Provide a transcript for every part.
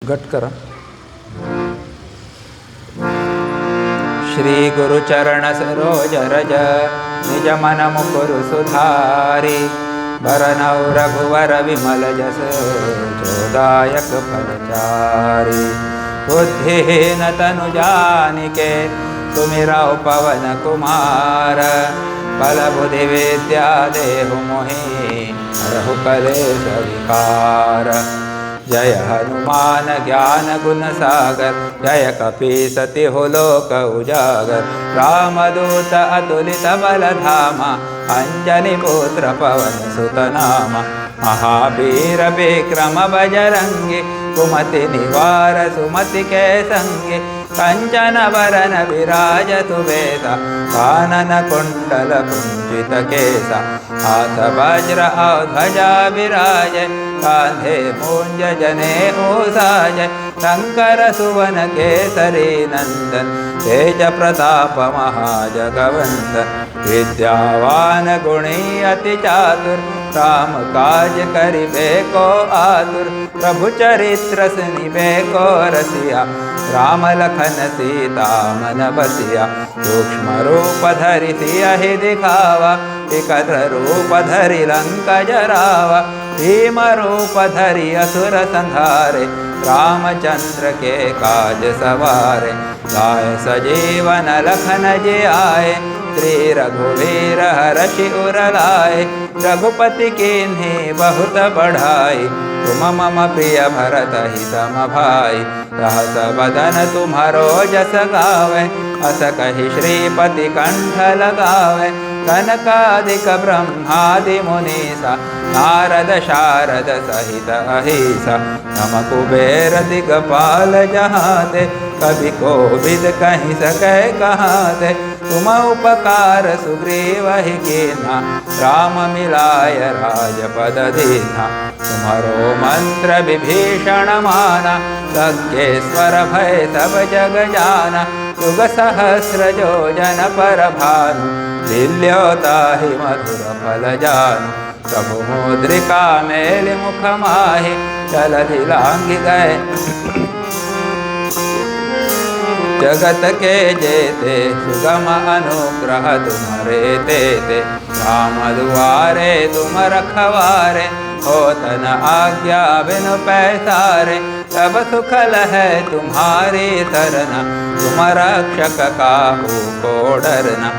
घट करा. श्री गुरुचरण सरोज रज निज मन मुकुरु सुधारी. बरनौ रघुवर विमल जस जोदायक फलचारी. बुद्धिहीन तनु जानिके सुमिरौ पवन कुमार. बल बुद्धि विद्या देहु मोहि हरहु कलेश विकार. जय हनुमान ज्ञान गुण सागर जय कपीसति हो लोक उजागर. रामदूत अतुलित बल धामा अंजनी पुत्र पवन सुत नामा. महावीर विक्रम बजरंगी कुमति निवार सुमति के संगी. कंचन वरन विराज सुवेसा कानन कुंडल कुंचित केसा. हाथ वज्र ध्वजा विराज कांधे मूंज जनेऊ साज. शंकर सुवन केसरी नंदन तेज प्रताप महाजगवंदन. विद्यावान गुणी अति चातुर राम काज करिबे को आतुर. प्रभु चरित्र सुनिबे को रसिया राम लखन सीता मन बसिया. सूक्ष्म रूप धरि सियहि दिखावा विकट रूप धरि लंका जरावा. भीम रूप धरि असुर संहारे रामचंद्र के काज सवारे. गाय सजीवन लखन जी आए श्री रघुवीर हरषि उर लाए. रघुपति कीन्ही बहुत बढ़ाई तुम मम प्रिय भरत हितम भाई. सहस बदन तुम्हारो जस गावे अस कहि श्रीपति कंठ लगावे. कनकादिक ब्रह्मादि मुनीसा नारद शारद सहित अहिसा. नम कुबेर दिगपाल जहाते कभी कोविद कहीं सकै कहाते. तुम उपकार सुग्रीव ही कीन्हा राम मिलाय राजपद दीन्हा. तुम्हारो मंत्र विभीषण माना खड्गेश्वर भय सब जग जाना. युग सहस्र योजन पर भानु दिल्योताहि मधुर फल जानु. प्रभु मुद्रिका मेलि मुख माहि जलधि लांघि गए जगत के जेते. सुगम अनुग्रह तुम्हारे तेते राम दुआरे तुम रखवारे. होत न आज्ञा बिनु पैसारे तब सुख लहै तुम्हारी सरना. तुम रक्षक काहू को डरना.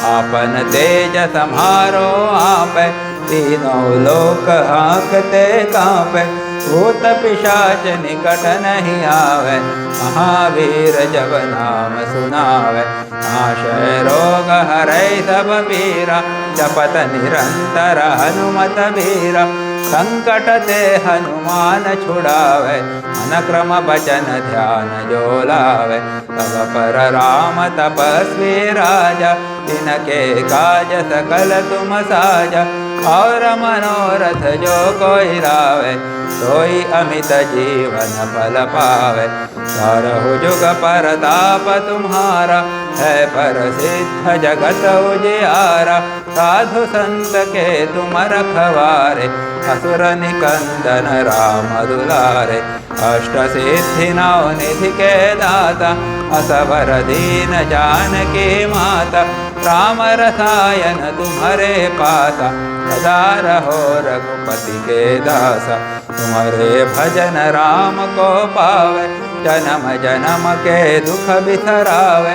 आपन तेज सम्हारो आपै तीनों लोक हाँकते कांपै. भूत पिशाच निकट नहीं आवे महावीर जब नाम सुनावे. नाशय रोग हरै सब पीरा जपत निरंतर हनुमत बीरा. संकट ते हनुमान छुड़ावे मन क्रम बचन ध्यान जो लावे. तब पर राम तपस्वी राजा तिनके काज सकल तुम साजा. और मनोरथ जो कोई लावे सोई अमित जीवन फल पावे. चारहु जुग परताप तुम्हारा है प्रसिद्ध जगत उजियारा. साधु संत के तुम रखवारे असुर निकंदन राम दुलारे. अष्ट सिद्धि नौ निधि के दाता असवर दीन जानकी माता. राम रसायन तुम्हारे पासा सदा रहो रघुपति के दासा. तुम्हारे भजन राम को पावे जन्म जन्म के दुख बिसरावे.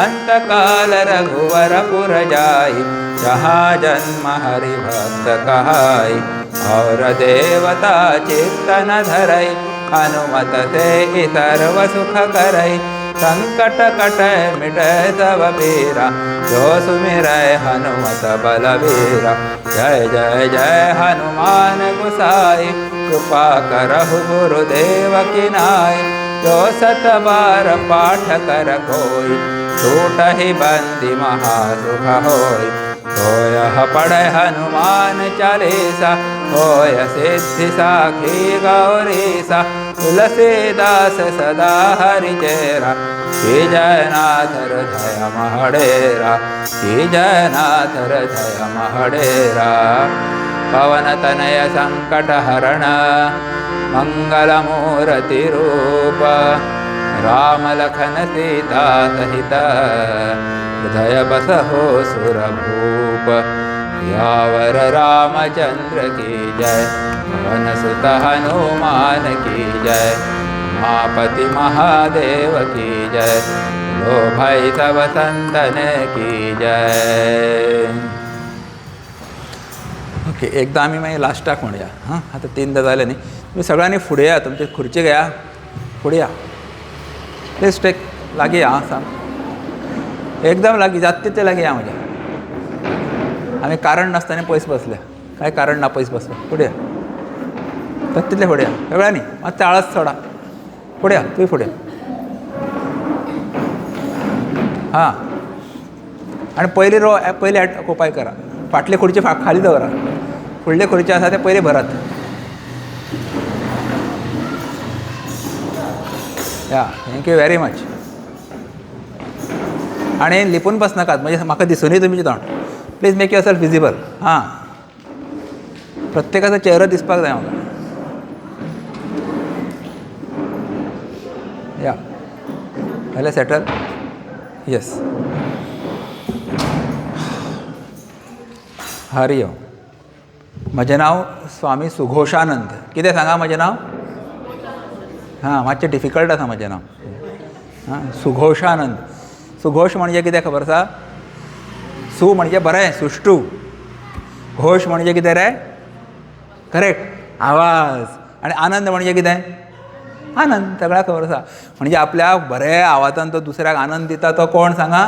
अंत काल रघुवर पुर जाई जहाँ जन्म हरि भक्त कहाई. और देवता चित्त न धरई हनुमत से सर्व सुख करई. संकट कटै मिटै सब पीरा जो सुमिरै हनुमत बलबीरा. जय जय जय हनुमान गोसाई कृपा करहु गुरुदेव की नाई. जो सत बार पाठ कर कोई छूटहि बंदी महासुख होई. होयह पढ़ै हनुमान चालीसा होय सिद्धि साखी गौरीसा. तुलसीदास सदा हरिचेरा श्री जयनाथ हृदय महडेरा. श्री जयनाथ हृदय महडेरा. पवन तनय संकट हरण मंगलमूर्तिरूप राम लखन सीता सहित हृदय बसहो सुरभूप यावर रामचंद्र की जय पवन सुत हनुमान की जय उमापति महादेव की जय लो भाई सब संतन की जय. ओके, एकदा आम्ही मग लास्टाक म्हणूया. हां, आता 3दा झाले नाही. तुम्ही सगळ्यांनी पुढे या, तुमची खुर्ची घ्या, पुढे या प्लीज. टेक लागी या. हां सांग, एकदम लागी, जाते ते लागी या. म्हणजे आम्ही कारण नसताना पैसे बसल्या, काय कारण ना पैसे बसल्या. पुढे या, तिथले पुढे या सगळ्यांनी. मग टाळच सोडा, पुढे या. तुम्ही पुढे. हां, आणि पहिली रो पहिले कोपाय करा. फाटले खुर्ची खाली दवरा, फुडले खुर्ची आसा ते पहिले भरात. या, थँक्यू व्हेरी मच. आणि लिपून बस नाकात, म्हणजे म्हाका दिसूनय तुमचे तोंड. Please make your self visible. हां, प्रत्येकाचा चेहरा दिसपाक जाय म्हाका. या, जालें सेटल. येस. हरि ओम. म्हजें नांव स्वामी सुघोशानंद. कितें सांगा म्हजें नांव? हां, मातशें डिफिकल्ट आसा म्हजें नांव. हां, सुघोशानंद. सुघोश म्हणजे कितें खबर आसा? सु म्हणजे बरें, सुश्टू. घोश म्हणजे कितें रे? करेक्ट, आवाज. आणि आनंद म्हणजे कितें? आनंद. सगळ्याक खबर आसा. म्हणजे आपल्या बऱ्या आवाजान तो दुसऱ्याक आनंद दिता तो कोण सांगा?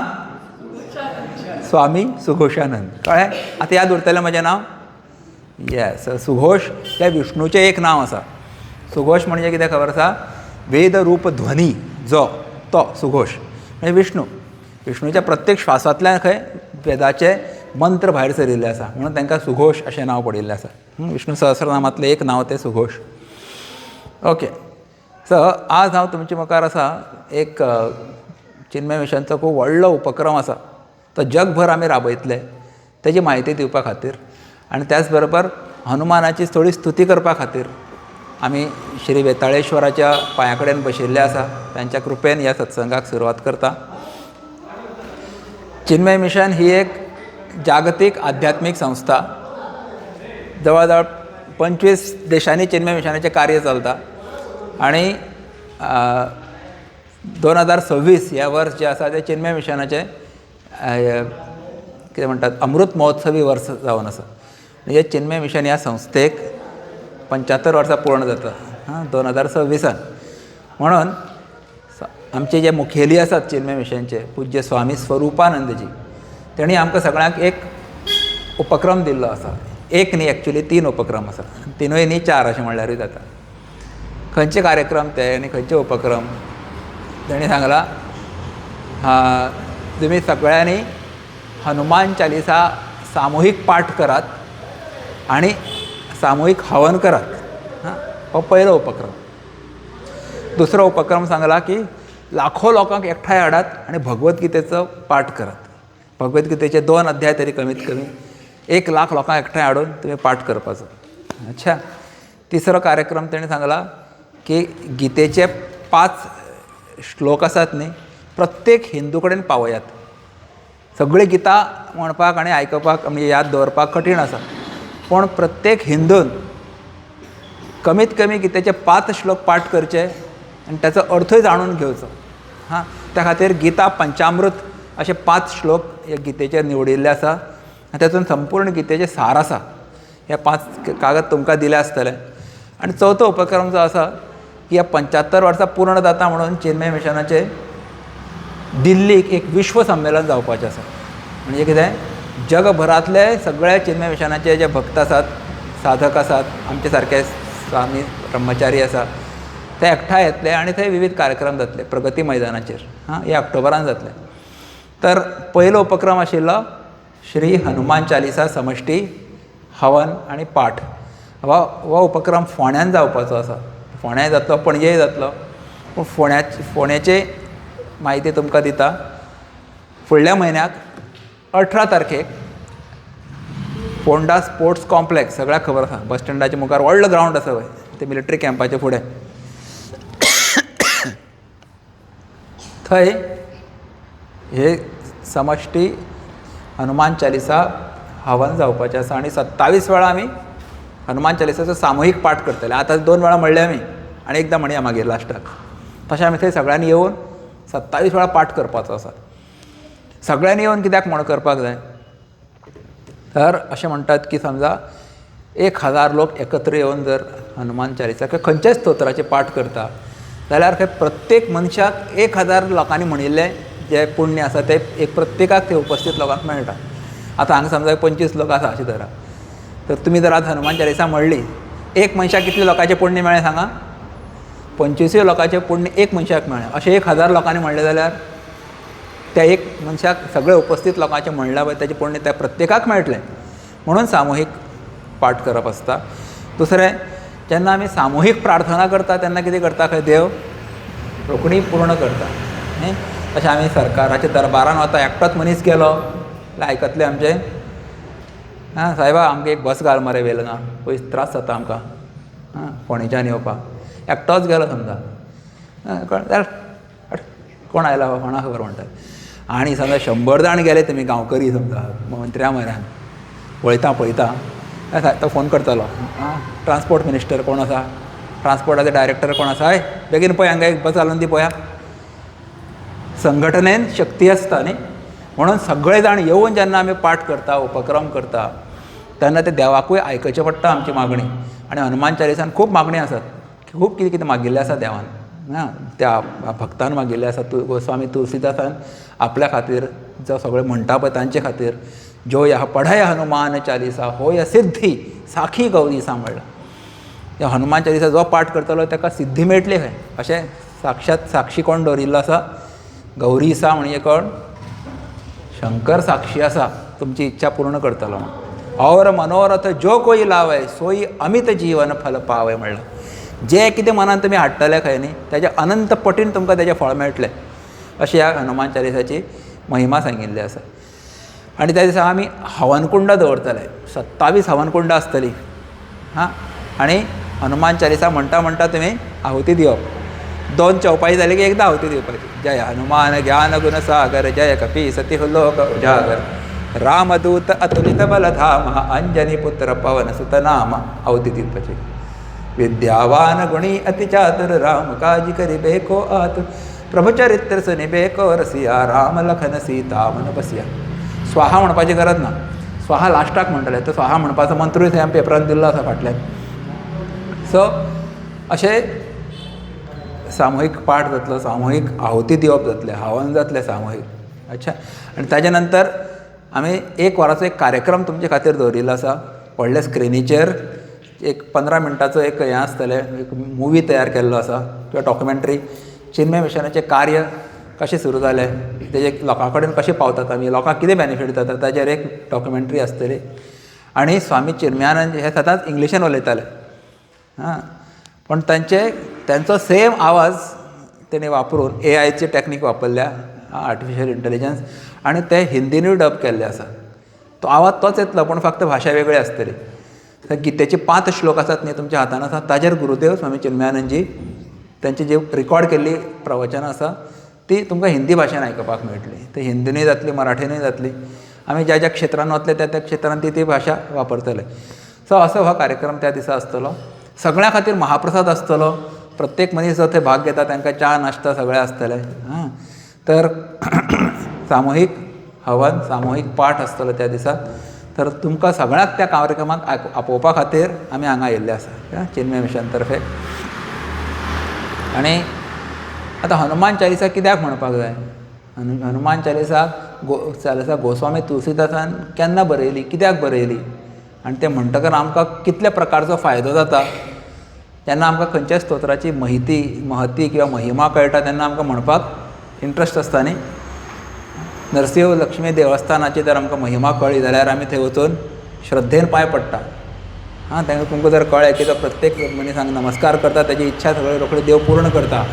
स्वामी सुघोशानंद. कळ्ळें? आतां याद उरतलें म्हजें नांव? येस. सुघोश हें विष्णूचें एक नांव आसा. सुघोश म्हणजे कितें खबर आसा? वेद रूप ध्वनी जो, तो सुघोश म्हणजे विष्णू. विष्णूच्या प्रत्येक श्वासांतल्यान खंय वेदाचे मंत्र भायर सरिल्ले आसा, म्हणून तांकां सुघोश अशें नांव पडिल्लें आसा. विष्णू सहस्रनामांतलें एक नांव तें सुघोश. ओके, सो आज हांव तुमचे मुखार आसा एक चिन्मय मिशनचो खूब व्हडलो उपक्रम आसा. तो जगभर आमी राबयतले तेजी म्हायती दिवपा खातीर, आनी त्याच बरोबर हनुमानाची थोडी स्तुती करपा खातीर आमी श्री वेताळेश्वराच्या पांया कडेन बशिल्ले आसा. तांच्या कृपेन ह्या सत्संगाक सुरवात करता. चिन्मय मिशन ही एक जागतीक आध्यात्मीक संस्था. जवळ जवळ 25 देशांनी चिन्मय मिशनाचें कार्य चलता. आणि 2026 ह्या वर्स जें आसा तें चिन्मय मिशनाचें कितें म्हणटात अमृत महोत्सवी वर्स जावन आसा. म्हणजे चिन्मय मिशन ह्या संस्थेक 75 वर्सां पूर्ण जाता 2026. म्हणून आमचे जे मुखेली आसात चिन्मय मिशनचे पूज्य स्वामी स्वरूपानंदजी, तेणी आमकां सगळ्यांक एक उपक्रम दिल्लो आसा. एक न्ही, एक्चुली 3 उपक्रम आसा. 3य न्ही 4 अशें म्हणल्यारूय जाता. खंयचे कार्यक्रम ते आनी खंयचे उपक्रम? तेणी सांगला तुमी सगळ्यांनी हनुमान चालिसा सामुहीक पाठ करात आणि सामुहीक हवन करात. हो पयलो उपक्रम. दुसरो उपक्रम सांगला की लाखो लोकांक एकठांय हाडात आणि भगवद्गीतेचो पाठ करात. भगवद्गीतेचे 2 अध्याय तरी कमीत कमी 1 लाख लोकांक एकठांय हाडून तुमी पाठ करपाचो. अच्छा. तिसरो कार्यक्रम तेणी सांगला की गीतेचे 5 श्लोक आसात न्ही, प्रत्येक हिंदू कडेन पावयात. सगळी गितां म्हणपाक आनी आयकपाक म्हणजे याद दवरपाक कठीण आसा, पूण प्रत्येक हिंदून कमीत कमी गीतेचे 5 श्लोक पाठ करचे आनी ताचो अर्थय जाणून घेवचो. हां, त्या खातीर गीता पंचामृत अशे 5 श्लोक हे गीतेचेर निवडिल्ले आसा. आनी तातूंत संपूर्ण गीतेचें सार आसा. हे 5 कागद तुमकां दिले आसतले. आनी चवथो उपक्रम जो आसा की ह्या 75 वर्सां पूर्ण जाता म्हणून चिन्मय मिशनाचे दिल्लीक एक विश्व संमेलन जावपाचें आसा. म्हणजे कितें, जगभरांतले सगळे चिन्मय मिशनाचे जे भक्त आसात, साधक आसात, आमचे सारके स्वामी ब्रह्मचारी आसा, ते एकठांय येतले आनी थंय विविध कार्यक्रम जातले प्रगती मैदानाचेर. हे ऑक्टोबरान जातले. तर पयलो उपक्रम आशिल्लो श्री हनुमान चालिसा समश्टी हवन आनी पाठ. हो उपक्रम फोंड्यान जावपाचो आसा. फोंड्याय जातलो, पणजेय जातलो. पूण फोंड्याचे म्हायती तुमकां दिता. फुडल्या म्हयन्याक 18 तारखेक फोंडा स्पोर्ट्स कॉम्प्लेक्स, सगळ्याक खबर आसा, बस स्टँडाच्या मुखार व्हडलो ग्रावंड आसा पळय, ते मिलिटरी कॅम्पाच्या फुडें. थंय हे समश्टी हनुमान चालिसा हवन जावपाचें आसा आनी 27 वेळा आमी हनुमान चालिसाचो सामुहीक पाठ करतले. आतां 2 वेळा म्हणले आमी आनी एकदां म्हणया मागीर लास्टाक. तशें आमी थंय सगळ्यांनी येवन 27 वेळा पाठ करपाचो आसा. सगळ्यांनी येवन कित्याक म्हण करपाक जाय तर अशें म्हणटात की समजा 1000 लोक एकत्र येवन जर हनुमान चालिसा किंवा खंयच्याय स्तोत्राचे पाठ करता जाल्यार खंय प्रत्येक मनशाक 1000 लोकांनी म्हणिल्लें जे पुण्य आसा तें एक प्रत्येकाक ते उपस्थित लोकांक मेळटा. आतां हांगा समजा 25 लोक आसा अशें धरा, तर तुमी जर आज हनुमान चालिसा म्हणली, एक मनशाक कितले लोकांचें पुण्य मेळ्ळें सांगा? 25 लोकांचें पुण्य एक मनशाक मेळ्ळें. अशें 1000 लोकांनी म्हणलें जाल्यार त्या एक मनशाक सगळे उपस्थित लोकांचें म्हणल्या पळय ताचें पुण्य त्या प्रत्येकाक मेळटलें. म्हणून सामुहीक पाठ करप आसता. दुसरें, जेन्ना आमी सामुहीक प्रार्थना करता तेन्ना कितें करता खंय देव रोखडी पूर्ण करता. न्ही अशें आमी सरकाराच्या दरबारान वता, एकटोच मनीस गेलो जाल्यार आयकतले आमचें, हां सायबा आमकां एक बस घाल मरे वेलंगां, पयस त्रास जाता आमकां फोंडेच्यान येवपाक. एकटोच गेलो समजा, जाल्यार कोण आयला कोणा खबर म्हणटात. आनी समजा 100 जाण गेले तुमी गांवकरी समजा मंत्र्या म्हऱ्यान पळयता तो फोन करतलो, ट्रान्सपोर्ट मिनिस्टर कोण आसा, ट्रान्सपोर्टाचे डायरेक्टर कोण आसा, हय बेगीन पळय हांगा एक बस घालून दी पळया. संघटनेन शक्ती आसता न्ही. म्हणून सगळे जाण येवन जेन्ना आमी पाठ करता, उपक्रम करता तेन्ना ते देवाकूय आयकचें पडटा आमची मागणी. आनी हनुमान चालिसान खूब मागणी आसात, खूब कितें कितें मागिल्लें आसा देवान, त्या भक्तान मागिल्लें आसा. गोस्वामी तुलसीदासान आपल्या खातीर जो सगळें म्हणटा पळय तांचे खातीर जो ह्या पढय हनुमान चालिसा होय सिद्धी साखी गौरीसा म्हणलां. ह्या हनुमान चालिसा जो पाठ करतलो ताका सिद्धी मेळटली खंय. अशें साक्षात साक्षी कोण दवरिल्लो आसा? गौरीसा म्हणजे कोण? शंकर साक्षी आसा तुमची इच्छा पूर्ण करतलो. और मनोरथ जो कोई लावय सोई अमित जीवन फल पावय म्हणलां. जे कितें मनान तुमी हाडटले खंय न्ही तेजे अनंत पटीन तुमकां तेजें फळ मेळटलें. अशी ह्या हनुमान चालिसाची महिमा सांगिल्ली आसा. आनी त्या दिसा आमी हवनकुंड दवरतले, 27 हवनकुंड आसतली. आनी हनुमान चालिसा म्हणटा म्हणटा तुमी आहुती दिवप. 2 चौपाई जाली की एकदा आहुती दिवपाची. जय हनुमान ज्ञान गुण सागर जय कपी सती लोक उजागर रामदूत अतुलित बलधाम अंजनी पुत्र पवन सुत नाम. आहुती दिवपाची. विद्यावान गुणी अति चातुर राम काजी करी बेको आतुर प्रभुचरित्र सुनी बेको रसिया राम लखन सीता मन बसिया. स्वाहा म्हणपाची गरज ना, स्वाहा लास्टाक म्हणटले. तो स्वाहा म्हणपाचो मंत्रूय थंय पेपरान दिल्लो आसा फाटल्यान. सो अशें सामुहीक पाठ जातलो, सामुहीक आहुती दिवप जातलें, हवन जातलें सामुहीक. अच्छा. आनी ताजे नंतर आमी 1 वराचो एक कार्यक्रम तुमचे खातीर दवरिल्लो आसा. व्हडल्या स्क्रिनीचेर एक 15 मिनटाचो एक हें आसतलें, एक मुवी तयार केल्लो आसा किंवा डॉक्युमेंटरी. चिन्मय मिशनाचें कार्य कशें सुरू जालें, तेजे लोकां कडेन कशें पावतात आमी, लोकांक कितें बेनिफीट जाता ताजेर एक डॉक्युमेंटरी आसतली. आनी स्वामी चिन्मयानंद हे सदांच इंग्लिशेन उलयताले, पण त्यांचो सेम आवाज तेणी वापरून AIची टॅक्नीक वापरल्या, आर्टिफिशियल इंटेलिजन्स, आनी ते हिंदीनूय डब केल्ले आसा. तो आवाज तोच येतलो पण फक्त भाशा वेगळी आसतली. गीतेचे 5 श्लोक आसात न्ही तुमच्या हातान आसा, ताजेर गुरुदेव स्वामी चिन्मयानंदजी त्यांची जी रिकॉर्ड केल्ली प्रवचनां आसा ती तुमकां हिंदी भाशेन आयकपाक मेळटली. ती हिंदीनूय जातली, मराठीनूय जातली. आमी ज्या ज्या क्षेत्रांत वतले त्या त्या क्षेत्रांत ती भाशा वापरतले. सो असो हो कार्यक्रम त्या दिसा आसतलो. सगळ्यां खातीर महाप्रसाद आसतलो. प्रत्येक मनीस जो थंय भाग घेता तांकां च्या नाश्ता सगळें आसतलें. तर सामुहीक हवन, सामुहीक पाठ आसतलो त्या दिसा. तर तुमकां सगळ्यांक त्या कार्यक्रमाक आपोवपा खातीर आमी हांगा येयल्ले आसा चिन्मय मिशन तर्फे. आनी आतां हनुमान चालिसा कित्याक म्हणपाक जाय? हनुमान चालिसा गोस्वामी तुलसीदासान केन्ना बरयली, कित्याक बरयली, आनी तें म्हणटकर आमकां कितल्या प्रकारचो फायदो जाता. जेन्ना आमकां खंयच्याय स्तोत्राची महती किंवा महिमा कळटा तेन्ना आमकां म्हणपाक इंट्रस्ट आसता न्ही. नरसिंह लक्ष्मी देवस्थानाची जर आमकां महिमा कळ्ळी जाल्यार आमी थंय वचून श्रद्धेन पांय पडटा. तेन्ना तुमकां जर कळ्ळें की तो प्रत्येक मनीसांक नमस्कार करता, तेजी इच्छा सगळी रोखडी देव पूर्ण करता,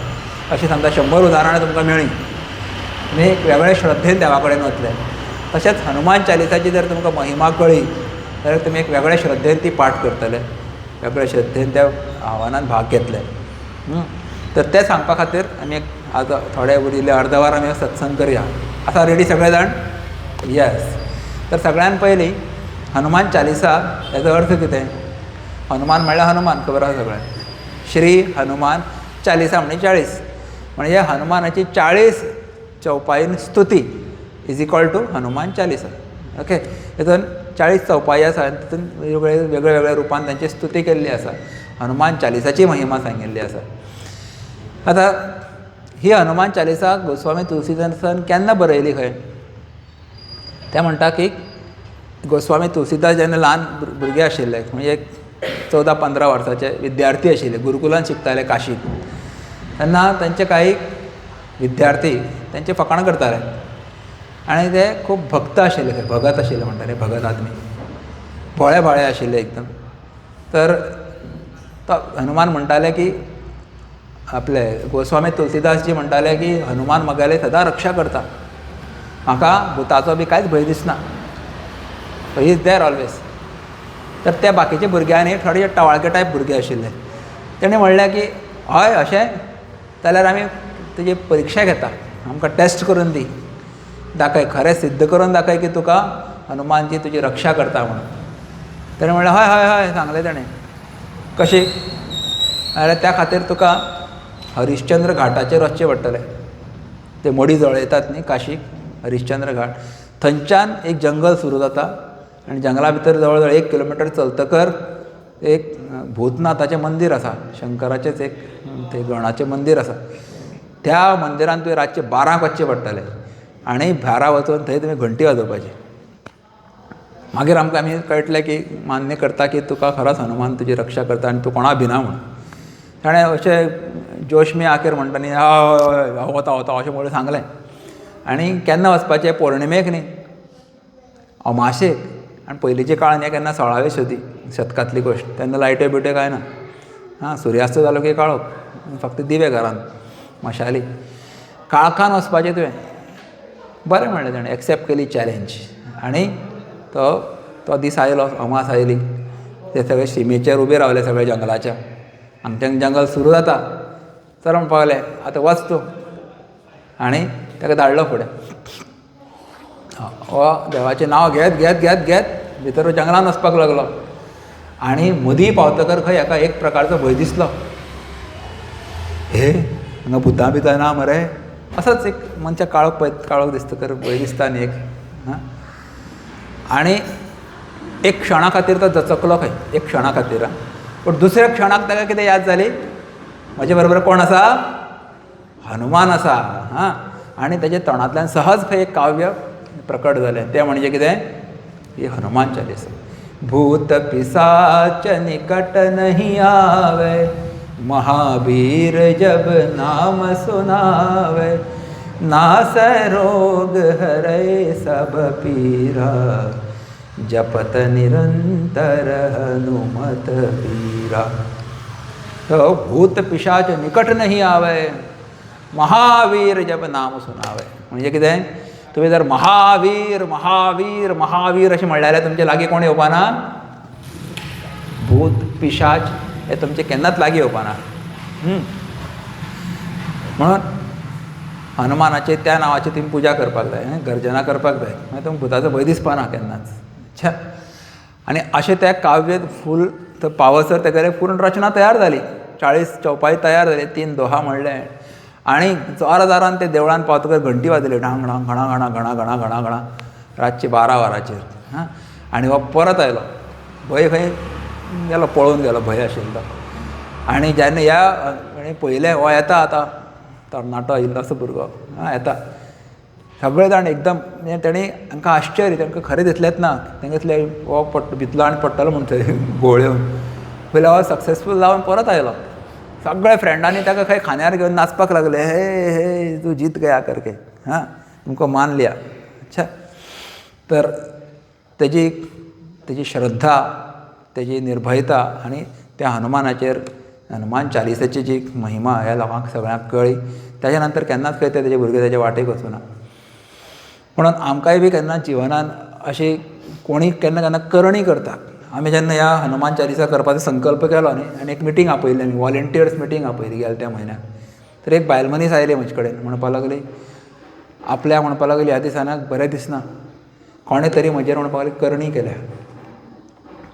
अशी समजा 100 उदाहरणां तुमकां मेळ्ळीं, तुमी एक वेगळे श्रद्धेन देवा कडेन वतले. तशेंच हनुमान चालिसाची जर तुमकां महिमा कळ्ळी जाल्यार तुमी एक वेगळे श्रद्धेन ती पाठ करतले. वेगळ्या श्रद्धेन त्या आव्हानात भाग घेतले. तर ते सांगपा खातीर आमी एक आतां थोडे उरिल्ले अर्द वर आमी सत्संग करया. आसा रेडी सगळे जाण? येस. तर सगळ्यान पयलीं हनुमान चालिसा हेजो अर्थ कितें? हनुमान म्हणल्यार हनुमान खबर आसा सगळ्यांक. श्री हनुमान चालिसा म्हणजे 40 म्हणजे हनुमानाची 40 चौपाईन स्तुती is equal to Hanuman Chalisa. Okay. हितून 40 चौपाई आसा आनी तितून वेगळ्या वेगळ्या रुपान तांची स्तुती केल्ली आसा. हनुमान चालिसाची महिमा सांगिल्ली आसा. आतां ही हनुमान चालिसा गोस्वामी तुलसीदासान केन्ना बरयली खंय? ते म्हणटा की गोस्वामी तुलसीदास जेन्ना ल्हान भुरगे आशिल्ले म्हणजे 14-15 वर्साचे विद्यार्थी आशिल्ले, गुरुकुलांत शिकताले काशीक, तेन्ना तांचे काही विद्यार्थी तांचे फकाणां करताले आनी ते खूब भक्त आशिल्ले, भगत आशिल्ले म्हणटाले, भगत आदमी भोळे भाळे आशिल्ले एकदम. तर तो हनुमान म्हणटाले की आपले गोस्वामी तुलसीदास जी म्हणटाले की हनुमान म्हगेले सदां रक्षा करता, म्हाका भुताचो बी कांयच भंय दिसना, ही इज देर ऑलवेज. तर त्या बाकीच्या भुरग्यांनी थोडे टवाळके टायप भुरगे आशिल्ले, तेणें म्हणलें की हय अशें जाल्यार आमी तुजी परिक्षा घेता, आमकां टेस्ट करून दी, दाखय, खरें सिद्ध करून दाखय की तुका हनुमानजी तुजी रक्षा करता म्हणून. तेणें म्हणलें हय हय हय सांगलें तेणें. कशी? जाल्यार त्या खातीर तुका हरिश्चंद्र घाटाचेर वचचें पडटलें. ते मडी जळयतात न्ही काशीक, हरिश्चंद्र घाट, थंयच्यान एक जंगल सुरू जाता आनी जंगला भितर जवळ जवळ 1 किलोमिटर चलतकर एक भूतनाथाचें मंदीर आसा, शंकराचेंच एक ते गणाचें मंदीर आसा. त्या मंदिरांत तुवें रातचे 12 वचचें पडटलें आनी भारा वचून थंय तुवें घंटी वाजोवपाची. मागीर आमी कळटलें की मान्य करता की तुका खरोच हनुमान तुजी रक्षा करता आनी तूं कोणा भिना म्हणून. ताणें अशें जोशमी आखेर म्हणटा न्ही हय वता वता अशें म्हणून सांगलें. आनी केन्ना वचपाचें? पौर्णिमेक न्ही, अमाशेक. आनी पयलींच्या काळान हें केन्ना 16व्या शतकांतली गोश्ट, तेन्ना लायट्यो बिट्यो कांय ना. हां, सुर्यास्त जालो की काळोख, फक्त दिवे घरांत, मशाली. काळखान वचपाचें तुवें. बरें म्हणलें ताणें, एक्सेप्ट केली चॅलेंज. आनी तो दीस आयलो, अमास आयली, ते सगळे शिमेचेर उबे रावले सगळे जंगलाच्या. हांगच्यान जंगल सुरू जाता, चल म्हण पावलें, आतां वच तूं. आनी ताका धाडलो फुडें. हो देवाचें नांव घेत घेत घेत घेत भितर जंगलान वचपाक लागलो. आनी मदीं पावतकर खंय हाका एक प्रकारचो भंय दिसलो. हे हांगा भुतां बितां ना मरे, असोच एक मनशाक काळोख दिसतकर भंय दिसता न्ही एक. आनी एक क्षणा खातीर तो दचकलो खंय, एक क्षणा खातीर. पूण दुसऱ्या क्षणाक ताका कितें याद जाली, म्हजे बरोबर कोण आसा? हनुमान आसा. हां, आनी ताच्या तोंडांतल्यान सहज खंय एक काव्य प्रकट जालें. तें म्हणजे कितें? ही हनुमान चालीसा. भूत पिशाच निकट नहीं आवे, महावीर जब नाम सुनावे, नासै रोग हरै सब पीरा, जपत निरंतर हनुमत वीरा. तो भूत पिशाच निकट नहीं आवे, महावीर जब नाम सुनावे. म्हणजे कितें? तुम्ही जर महावीर महावीर महावीर अशें म्हणलें जाल्यार तुमचे लागीं कोण येवपाना? भूत पिशाच हे तुमचे केन्नाच लागीं येवपाना. म्हणून हनुमानाचे त्या नांवाची तुमी पुजा करपाक जाय, गर्जना करपाक जाय, मागीर तुमकां भुताचो भंय दिसपाना केन्नाच. अच्छा. आनी अशें तें काव्य फूल पावसर तेगेले पूर्ण रचना तयार जाली, 40 चौपाई तयार जाली, 3 दोहा म्हणले. आनी जोरान ते देवळान पावतकर घंटी वाजयली, ढांग ढांग घणा घणा घणा घणा घणा घणा, रातचे 12 वरांचेर. हां, आनी हो परत आयलो, भंय खंय गेलो, पळून गेलो भंय आशिल्लो. आनी जेन्ना ह्या पयलें हो येता आतां तरणाटो आयिल्लो असो भुरगो, येता, सगळे जाण एकदम तेणी तांकां आश्चर्य, तांकां खरें दिसलेंच ना. तांकां दिसलें हो भितलो आनी पडटलो म्हूण थंय घोळ्यो. पयलीं हो सक्सेसफूल जावन परत आयलो. सगळे फ्रेंडांनी ताका खंय खांद्यार घेवन नाचपाक लागले, हे हे तूं जीत गया करके, हां तुमको मान लिया. अच्छा. तर तेजी श्रद्धा, तेजी निर्भयता आनी त्या हनुमानाचेर, हनुमान चालिसाची जी महिमा ह्या लोकांक सगळ्यांक कळ्ळी. तेज्या नंतर केन्नाच खंय तेजे भुरगे तेजे वाटेक वचूना. म्हणून आमकांय बी केन्ना जिवनान अशी कोणी केन्ना केन्ना करणी करता, आमी जेन्ना ह्या हनुमान चालिसा करपाचो संकल्प केलो न्ही आनी एक मिटींग आपयली आमी वॉलंटियर्स मिटींग आपयली गेल्या त्या म्हयन्याक. तर एक बायल मनीस आयली म्हजे कडेन म्हणपाक लागली आपल्या म्हणपाक लागली ह्या दिसांक बरें दिसना कोणें तरी म्हजेर म्हणपाक लागली करणी केल्या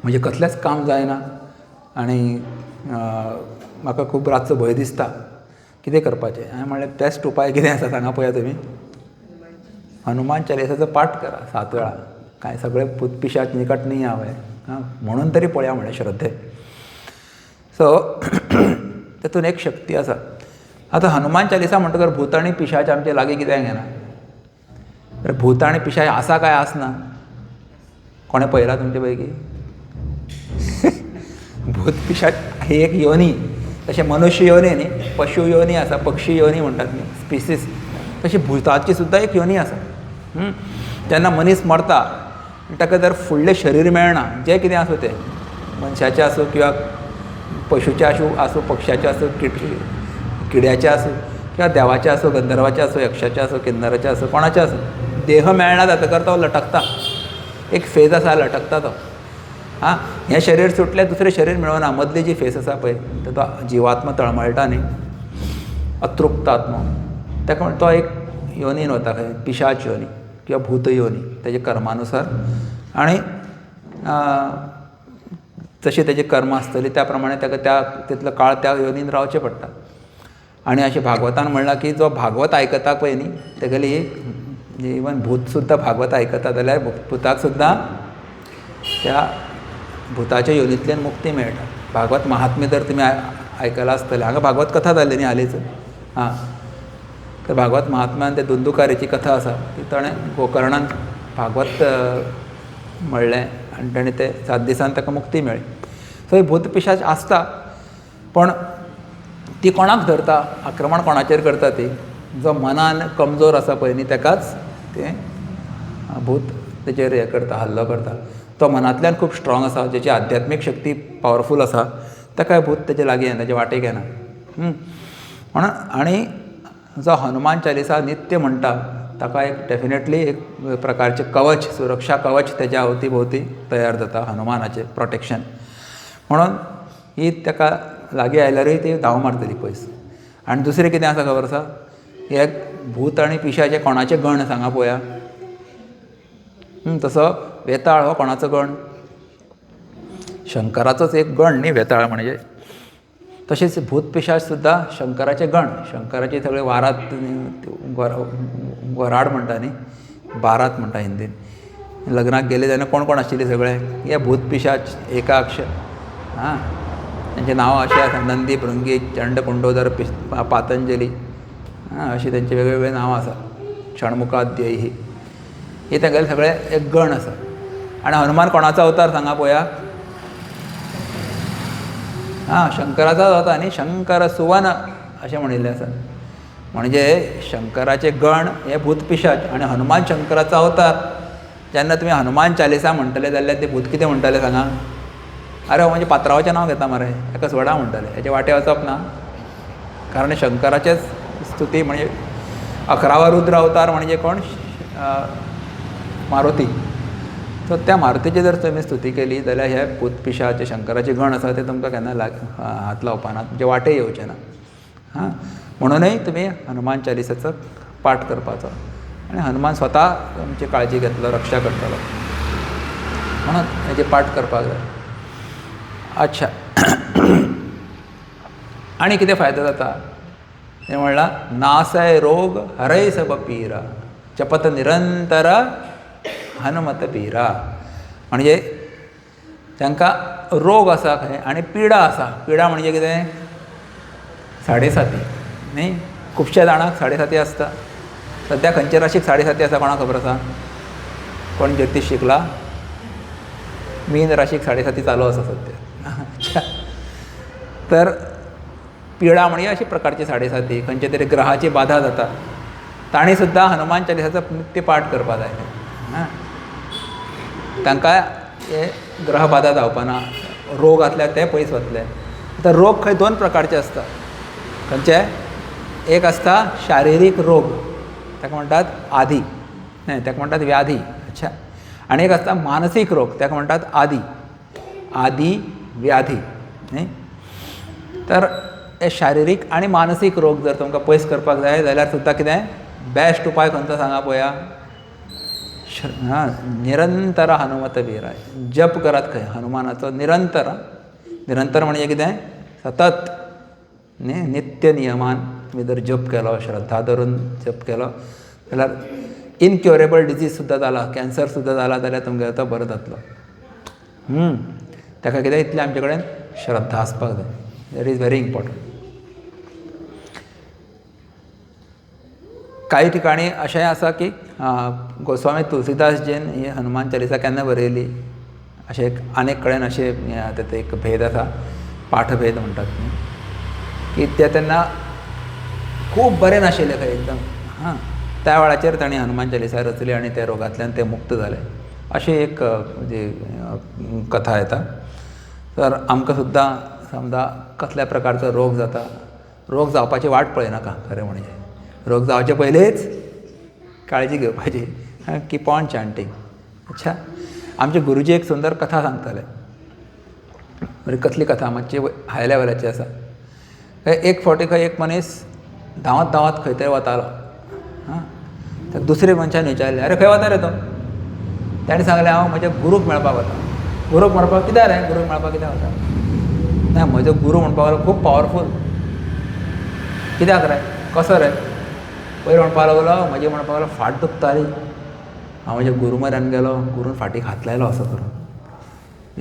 म्हणजे कसलेंच काम जायना आनी म्हाका खूब रातचो भंय दिसता कितें करपाचें. हांवें म्हणलें बेस्ट उपाय कितें आसा सांगा पळोवया तुमी. हनुमान चालिसाचो पाठ करा 7 वेळा काय सगळे भूत पिशाच निकट नाही यावे म्हणून तरी पळया म्हणलें श्रद्धे. सो तातूंत एक शक्ती आसा. आतां हनुमान चालिसा म्हणटकर भूत आनी पिशाच आमचे लागीं कित्याक येना. तर भूत आनी पिशाच आसा काय आसना कोणें पळयला तुमचे पैकी. भूत पिशाच ही एक योनी तशें मनुष्य योनी न्ही पशु योनी आसा पक्षी योनी म्हणटात न्ही स्पिसीस तशी भुताची सुद्दां एक योनी आसा. जेन्ना मनीस मरता ताका जर फुडलें शरीर मेळना जें कितें आसूं तें मनशाचें आसूं किंवा पशुचें आसूं पक्षाचें आसूं किड्याचें आसूं किंवा देवाचें आसूं गंधर्वाचें आसूं यक्षाचें आसूं किन्नराचें आसूं कोणाचें आसूं देह मेळना जातकर तो लटकता. एक फेज आसा लटकता तो. हें शरीर सुटलें दुसरें शरीर मेळना मदली जी फेस आसा पळय तो जिवात्मा तळमळटा न्ही अतृप्त आत्मो ताका म्हण तो एक योनीन वता खंय पिशाच योनी किंवा भूत योनी तेजे कर्मानुसार आनी जशी तेजी कर्म आसतली त्या प्रमाणे ताका त्या तितलो काळ त्या योनीन रावचें पडटा. आनी अशें भागवतान म्हणलां की जो भागवत आयकता पळय न्ही तेगेली इवन भूत सुद्दां भागवत आयकता जाल्यार भुताक सुद्दां त्या भुताच्या योनींतल्यान मुक्ती मेळटा. भागवत महात्म्य जर तुमी आयकलां आसतलें हांगा भागवत कथा जाल्ली न्ही हालींच तर भागवत महात्म्यान ते दुंदुकारेची कथा आसा ती ताणें गोकर्णान भागवत म्हणलें आनी ताणें ते 7 दिसान ताका मुक्ती मेळ्ळी. सो ही भूत पिशाच आसता पण ती कोणाक धरता आक्रमण कोणाचेर करता ती जो मनान कमजोर आसा पळय न्ही ताकाच तें भूत तेचेर हें करता हल्लो करता. तो मनांतल्यान खूब स्ट्रॉंग आसा जेची आध्यात्मीक शक्ती पावरफूल आसा ताकाय भूत तेजे लागीं येना तेजे वाटेक येना. म्हणून आनी जो हनुमान चालिसा नित्य म्हणटा ताका एक डेफिनेटली एक प्रकारचें कवच सुरक्षा कवच तेज्या अवती भोवती तयार जाता हनुमानाचें प्रोटेक्शन. म्हणून ही ताका लागीं आयल्यारूय ती धांव मारतली पयस. आनी दुसरें कितें आसा खबर आसा हे भूत आनी पिशाचे कोणाचे गण सांगा पळोवया. तसो वेताळ हो कोणाचो गण शंकराचोच एक गण न्ही वेताळ म्हणजे. तशेंच भूत पिशाच सुद्दां शंकराचे गण शंकराची सगळे वारात वराड म्हणटा न्ही बारात म्हणटा हिंदीन. लग्नाक गेले तेन्ना कोण कोण आशिल्ले सगळे हे भूत पिशाच एकाक्ष तेंचे नांवां अशीं आसा नंदी भृंगी चंड कुंडोदर पातंजली अशीं तेंचे वेगवेगळे नांवां आसा षण्मुखाद्यय हे तेंगेले सगळे एक गण आसा. आनी हनुमान कोणाचो अवतार सांगा पळोवया. शंकराचोच जाता न्ही शंकर सुवन अशें म्हणिल्लें आसा. म्हणजे शंकराचे गण हे भूत पिशाच आनी हनुमान शंकराचो अवतार. जेन्ना तुमी हनुमान चालिसा म्हणटले जाल्यार ते भूत कितें म्हणटाले सांगा. अरे म्हणजे पात्रांवाचें नांव घेता मरे हेका सोडा म्हणटाले हेचे वाटे वचप ना. कारण शंकराचेच स्तुती म्हणजे 11वा रुद्र अवतार म्हणजे कोण मारुती. सो त्या मारुतीची जर तुमी स्तुती केली जाल्यार हे भूत पिशाचे शंकराचे गण आसा ते तुमकां केन्ना हात लावपाना म्हणजे वाटे येवचे ना. म्हणूनय तुमी हनुमान चालिसाचो पाठ करपाचो आनी हनुमान स्वता तुमची काळजी घेतलो रक्षा करतलो म्हणून हेजे पाठ करपाक जाय. अच्छा आनी कितें फायदो जाता तें म्हणलां नासय रोग हरय सब पीरा जपत निरंतर हनुमत पिरा. म्हणजे तांकां रोग आसा खंय आनी पिडा आसा. पिडा म्हणजे कितें 7.5 न्ही खुबश्या जाणांक 7.5 आसता. सद्या खंयचे राशीक 7.5 आसा कोणाक खबर आसा. कोण ज्योतीश शिकला मीन राशीक 7.5 चालू आसा सद्या. तर पिडा म्हणजे अशी प्रकारची 7.5 खंयचे तरी ग्रहाची बाधा जाता तांणी सुद्दां हनुमान चालिसाचो नित्य पाठ करपा जाय. तांकां हे ग्रह बाधा जावपाना रोग आसल्यार ते पयस वतले. आतां रोग खंय 2 प्रकारचे आसता. खंयचे एक आसता शारिरीक रोग ताका म्हणटात आदी ताका म्हणटात व्याधी. अच्छा आनी एक आसता मानसीक रोग ताका म्हणटात आदी. आदी व्याधी न्ही. तर हे शारिरीक आनी मानसीक रोग जर तुमकां पयस करपाक जाय जाल्यार सुद्दां कितें बेस्ट उपाय खंयचो सांगा पळोवया. निरंतर हनुमत विराय, जप करात खंय हनुमानाचो निरंतर. निरंतर म्हणजे कितें सतत न्ही, नित्य नियमान तुमी जर जप केलो, श्रद्धा धरून जप केलो जाल्यार इनक्युरेबल डिजीज सुद्दां जाला, कॅन्सर सुद्दां जाला जाल्यार तुमगेलो तो बरो जातलो. ताका कितें इतलें आमचे कडेन श्रद्धा आसपाक जाय. That is very important. काही ठिकाणी अशेंय आसा की गोस्वामी तुलसीदासजीन ही हनुमान चालिसा केन्ना बरयली अशें अनेक कडेन अशें ताचो एक भेद आसा, पाठभेद म्हणटात न्ही, की ते तेन्ना खूब बरें नाशिल्ले खंय एकदम. त्या वेळाचेर ताणें हनुमान चालिसा रचली आनी त्या रोगांतल्यान ते मुक्त जाले अशी एक म्हणजे कथा येता. तर आमकां सुद्दां समजा कसल्या प्रकारचो रोग जाता, रोग जावपाची वाट पळयनाका. खरें म्हणजे रोग जावचे पयलींच काळजी घेवपाची. Keep on chanting. अच्छा, आमचे गुरुजी एक सुंदर कथा सांगताले. म्हणजे कसली कथा मातशी हाय लेवलाची आसा. एक फावटी खंय एक मनीस धांवत धांवत खंय तरी वतालो. तर दुसऱ्या मनशान विचारलें, अरे खंय वता रे तो? ताणें सांगलें, हांव म्हज्या गुरूक मेळपाक वता. गुरूक म्हणपाक कित्याक रे गुरूक मेळपाक कित्याक वता? ना, म्हजो गुरू म्हणपाक लागलो खूब पावरफूल. कित्याक रे, कसो रे? पयर म्हणपाक लागलो, म्हजी म्हणपाक लागलो फाट दुखताली, हांव म्हज्या गुरू म्हऱ्यान गेलो, गुरून फाटीक हात लायलो असो करून.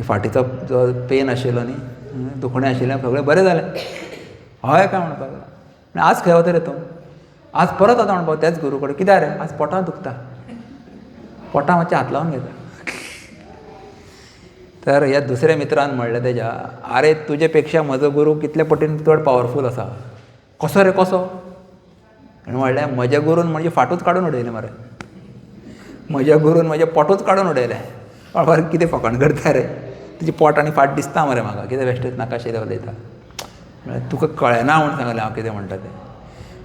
फाटीचो जो पेन आशिल्लो न्ही, दुखणें आशिल्लें सगळें बरें जालें. हय काय म्हणपाक लागलो. आज खंय वता रे तूं? आज परत वता म्हणपाक त्याच गुरू कडेन. कित्याक रे? आज पोटां दुखता, पोटां मातशें हात लावन घेता. तर ह्या दुसऱ्या मित्रान म्हणलें तेज्या, आरे तुजे पेक्षा म्हजो गुरू कितले पटीन चड पावरफूल आसा. कसो रे कसो? आनी म्हणलें, म्हज्या गुरून म्हणजे फाटूच काडून उडयलें मरे. म्हज्या गुरून म्हजें पोटूच काडून उडयलें. बरें कितें फकाण करता रे? तुजें पोट आनी फाट दिसता मरे म्हाका, कितें बेश्टेच नाका आशिल्लें उलयता. म्हळ्यार तुका कळना म्हूण सांगलें हांव कितें म्हणटा तें.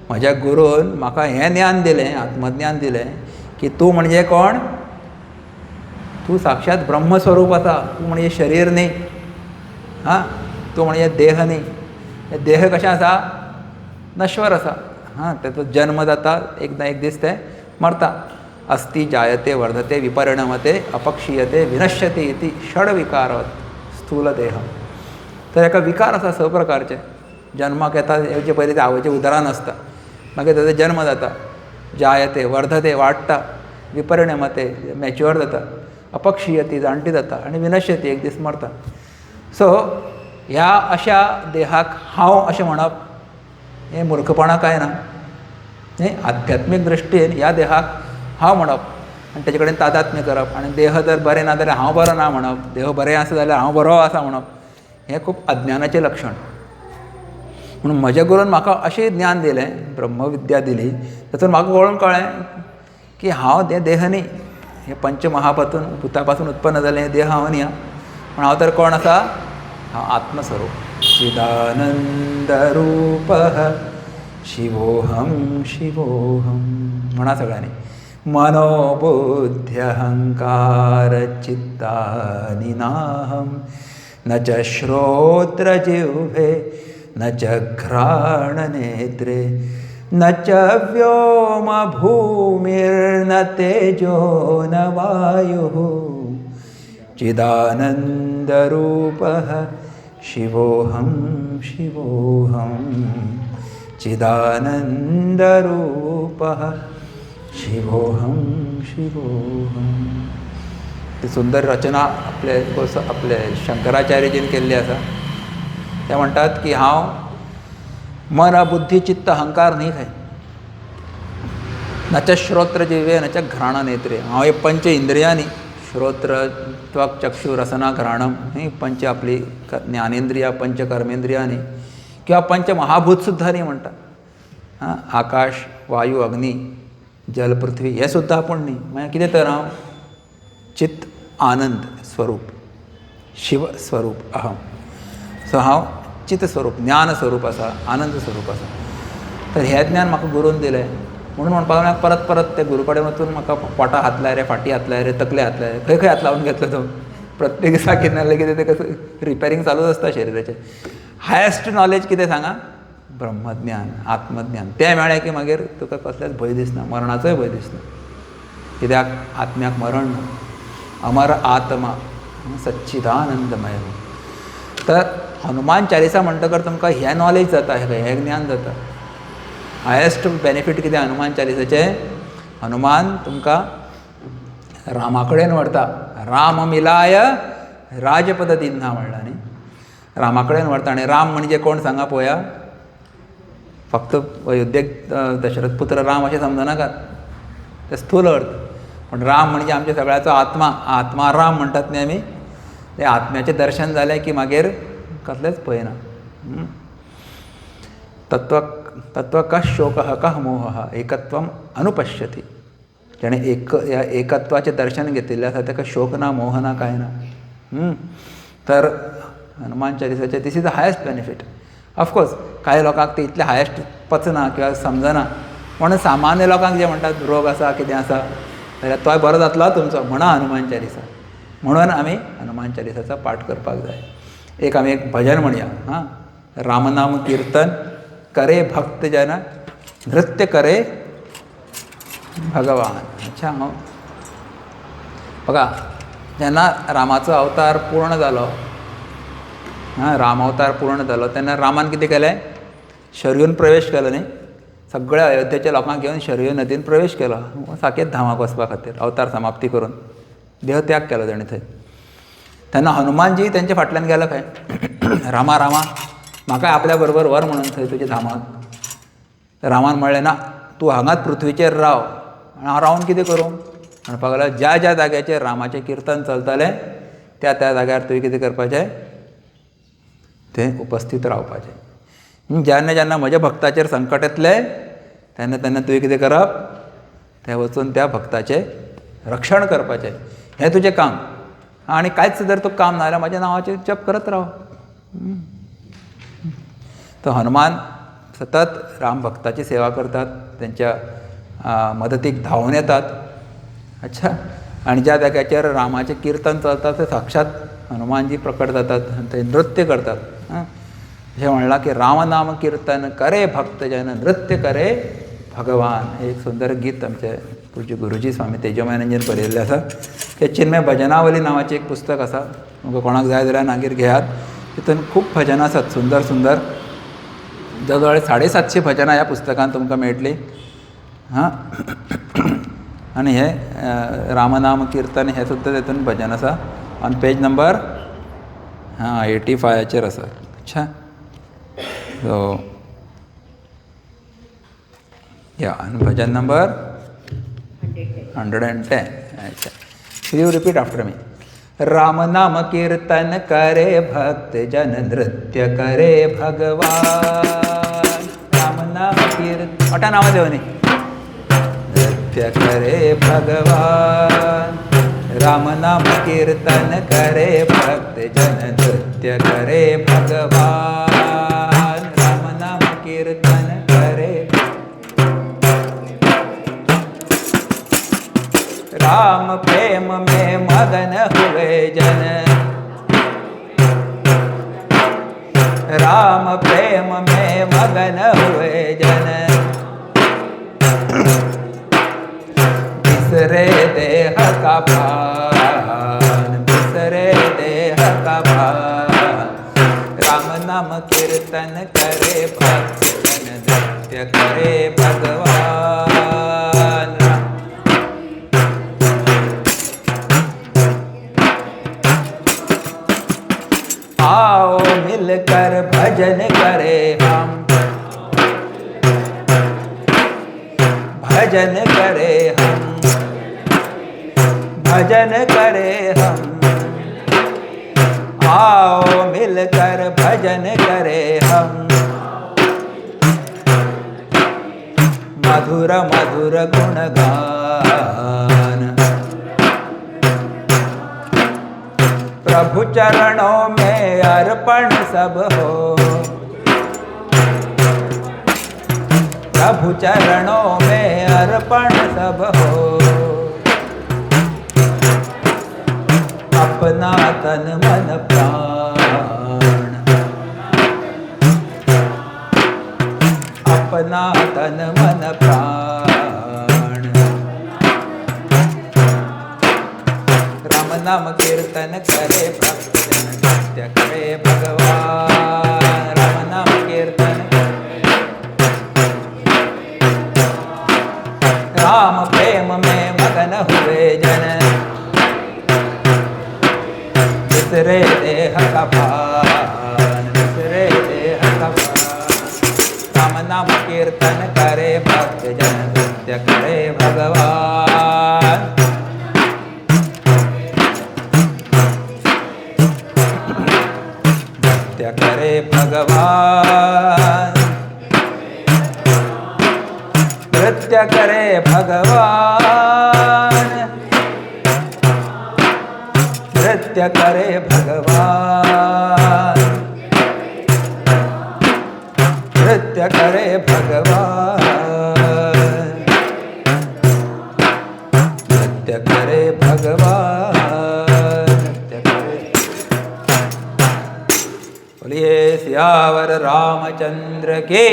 म्हज्या गुरून म्हाका हें ज्ञान दिलें, आत्मज्ञान दिलें, की तूं म्हणजे कोण? तूं साक्षात ब्रह्मस्वरूप आसा. तूं म्हणजे शरीर न्ही. तूं म्हणजे देह न्ही. हे देह कशें आसा? नश्वर आसा. ताचो जन्म जाता, एकदां एक दीस तें मरता. अस्ति जायते वर्धते विपरिणमते अपक्षीयते विनश्यते इति षड विकारवत् स्थूल देह. तर हेका विकार आसा 6 प्रकारचे. जन्माक येता हेचे पयलीं ते आवयच्या उदरान आसता, मागीर ताचो जन्म जाता, जायते वर्धते वाडटा, विपरिणमते मॅच्युअर जाता, अपक्षीयते जाणटी जाता आनी विनश्यते एक दीस मरता. सो ह्या अशा देहाक हांव अशें म्हणप हें मूर्खपणा कांय ना. न्ही, आध्यात्मीक दृश्टीन ह्या देहाक हांव म्हणप आनी तेजे कडेन तादात्म्य करप. आनी देह जर बरें ना जाल्यार हांव बरो ना म्हणप, देह बरें आसा जाल्यार हांव बरो आसा म्हणप, हें खूब अज्ञानाचें लक्षण. म्हणून म्हज्या गुरून म्हाका अशें ज्ञान दिलें, ब्रह्मविद्या दिली, तातूंत म्हाका कळून कळ्ळें की हांव तें देह न्ही. हे पंचमहाभूतान भुतां उत्पन्न जालें हें देह हांव न्ही. पूण हांव तर कोण आसा? हांव आत्मस्वरूप. चिदानंदरूपः शिवोऽहं शिवोऽहं म्हणा सगळ्यांनी. मनोबुद्ध्यहंकारचित्तानि नाहं न च श्रोत्रजिह्वे न च घ्राणनेत्रे न च व्योमभूमिर्न तेजो न वायुः चिदानन्दरूपः शिवोऽहं शिवोऽहं चिदानन्दरूपः शिवोऽहं शिवोऽहं. ती सुंदर रचना आपले शंकराचार्यजीन केल्ली आसा. ते म्हणटात की हांव मन बुद्धी चित्त अहंकार न्ही खंय, न च श्रोत्र जिवे न च घ्राण नेत्रे. हांव हे पंच इंद्रियांनी श्रोत्र त्वक चक्षु रसना घ्राणम ही पंच आपली ज्ञानेंद्रिया पंच कर्मेंद्रियांनी किंवा पंच महाभूत सुद्धा न्ही म्हणटा. आकाश वायू अग्नी जल पृथ्वी हे सुद्धा आपूण न्ही. मागीर कितें तर हांव चित्त आनंद स्वरूप शिव स्वरूप अहम. सो हांव चित्त स्वरूप ज्ञान स्वरूप आसा, आनंद स्वरूप आसा. तर हें ज्ञान म्हाका गुरून दिलें. म्हणून म्हणपाक लागलो परत ते गुरू कडेन वचून म्हाका पोटां हात लाय रे, फाटी हात लाय रे, तकले हात लाय रे. खंय खंय हात लावन घेतलो तो? प्रत्येक दिसा कितें नाजाल्यार कितें तें कसं रिपेरिंग चालूच आसता शरिराचें. हायेस्ट नॉलेज कितें सांगा? ब्रह्मज्ञान, आत्मज्ञान. तें मेळ्ळें की मागीर तुका कसलेच भंय दिसना, मरणाचोय भंय दिसना. कित्याक आत्म्याक मरण ना. अमर आत्मा सच्चिदानंदमय. तर हनुमान चालिसा म्हणटकर तुमकां हें नॉलेज जाता, हें ज्ञान जाता. हायेस्ट बेनिफीट कितें हनुमान चालिसाचें? हनुमान तुमकां रामा कडेन व्हरता. राम मिलाय राजपद दिन्हा म्हणलां न्ही. रामा कडेन व्हरता. आनी राम म्हणजे कोण सांगा पळोवया. फक्त अयोध्येक दशरथ पुत्र राम अशें समजनाकात, ते स्थूल अर्थ. पण राम म्हणजे आमच्या सगळ्याचो आत्मा. आत्मा राम म्हणटात न्ही आमी. ते आत्म्याचें दर्शन जालें की मागीर कसलेंच भंय ना. तत्व कः शोकः कः मोहः एकत्वम अनुपश्यति. जेणे एकत्वाचें दर्शन घेतिल्लें आसा ताका शोक ना, मोह ना, कांय ना. तर हनुमान चालिसाचें this is the highest benefit. Of course कांय लोकांक ते इतलें हायेस्ट पचना किंवा समजना. म्हणून सामान्य लोकांक जे म्हणटात रोग आसा, कितें आसा, जाल्यार तोय बरो जातलो तुमचो. म्हणा हनुमान चालिसा. म्हणून आमी हनुमान चालिसाचो पाठ करपाक जाय. आमी एक भजन म्हणया. रामनाम कीर्तन करे भक्त जन, नृत्य करे भगवान. अच्छा, बघा, जेन्ना रामाचो अवतार पूर्ण जालो, राम अवतार पूर्ण जालो, तेन्ना रामान कितें केलें? शरयून प्रवेश केलो न्ही. सगळ्या अयोध्येच्या लोकांक घेवन शरयू नदीन प्रवेश केलो साकेत धामाक वचपा खातीर. अवतार समाप्ती करून देह त्याग केलो ताणें थंय. तेन्ना हनुमानजी तेंच्या फाटल्यान गेलो खंय. रामा रामा म्हाकाय आपल्या बरोबर व्हर म्हणून थंय तुज्या धामाक. रामान म्हणलें ना, तूं हांगाच पृथ्वीचेर राव. हांव रावन कितें करूं? म्हणपाक लागलो, ज्या ज्या जाग्याचेर रामाचें कीर्तन चलतलें त्या त्या जाग्यार तुवें कितें करपाचें? थंय उपस्थित रावपाचें. जेन्ना जेन्ना म्हज्या भक्ताचेर संकट येतलें तेन्ना तेन्ना तुवें कितें करप? थंय वचून त्या भक्ताचें रक्षण करपाचें. हें तुजें काम. आनी कांयच जर तुका काम ना जाल्यार म्हज्या नांवाचें जप करत राव. तो हनुमान सतत राम भक्ताची सेवा करतात, तेंच्या मदतीक धांवून येतात. अच्छा, आनी ज्या जाग्याचेर रामाचें कीर्तन चलता थंय साक्षात हनुमानजी प्रकट जातात आनी थंय नृत्य करतात. अशें म्हणलां की रामनाम कीर्तन करे भक्त जन, नृत्य करे भगवान. हे एक सुंदर गीत आमचे पूज्य गुरुजी स्वामी तेजोमयानंदजीन बरयल्लें आसा. ते चिन्मय भजनावली नांवाचें एक पुस्तक आसा. तुमकां कोणाक जाय जाल्यार मागीर घेयात. तितून खूब भजनां आसात सुंदर सुंदर. जवळ 750 भजनां ह्या पुस्तकांत तुमकां मेळटलीं. आनी हे रामनाम कीर्तन हें सुद्दां तेतून भजन आसा. ऑन पेज नंबर 85 आसा. अच्छा, सो या, आनी भजन नंबर 110. अच्छा, यू रिपीट आफ्टर मी. राम नाम कीर्तन करे भक्त जन, नृत्य करे भगवान. राम नाम कीर्तन मोठ्या नावा देवनी. नृत्य करे भगवान. राम नाम कीर्तन करे भक्त जन, नृत्य करे भगवान. राम नाम कीर्तन करे. राम प्रेम में मगन हुए जन. राम प्रेम में मगन हुए जन. बिसरे देह का भान, बिसरे देह का भान. राम नाम कीर्तन करे भक्त जन, नृत्य करे भगवान. आओ मिलकर भजन करे हम, भजन करे हम, भजन करे हम. आओ मिलकर भजन करे हम. मधुर मधुर गुणगान. प्रभु चरणों में अर्पण सब हो. प्रभु चरणों में अर्पण सब हो. आपना तन मन प्राण, अपना तन मन प्राण, राम नाम कीर्तन करे भक्त जन नित्य करे भगवान, राम नाम कीर्तन राम प्रेम में मगन हुए जन, विसरे देह का भान, विसरे देह का भान, राम नाम कीर्तन करे भक्त जन नित्य करे भगवान, नित्य करे भगवान, नृत्य करे भगवान, नृत्य करे भगवान, नृत्य करे भगवान, नृत्य करे भगवान, नृत्य करे। बोलिए सियावर रामचंद्र के,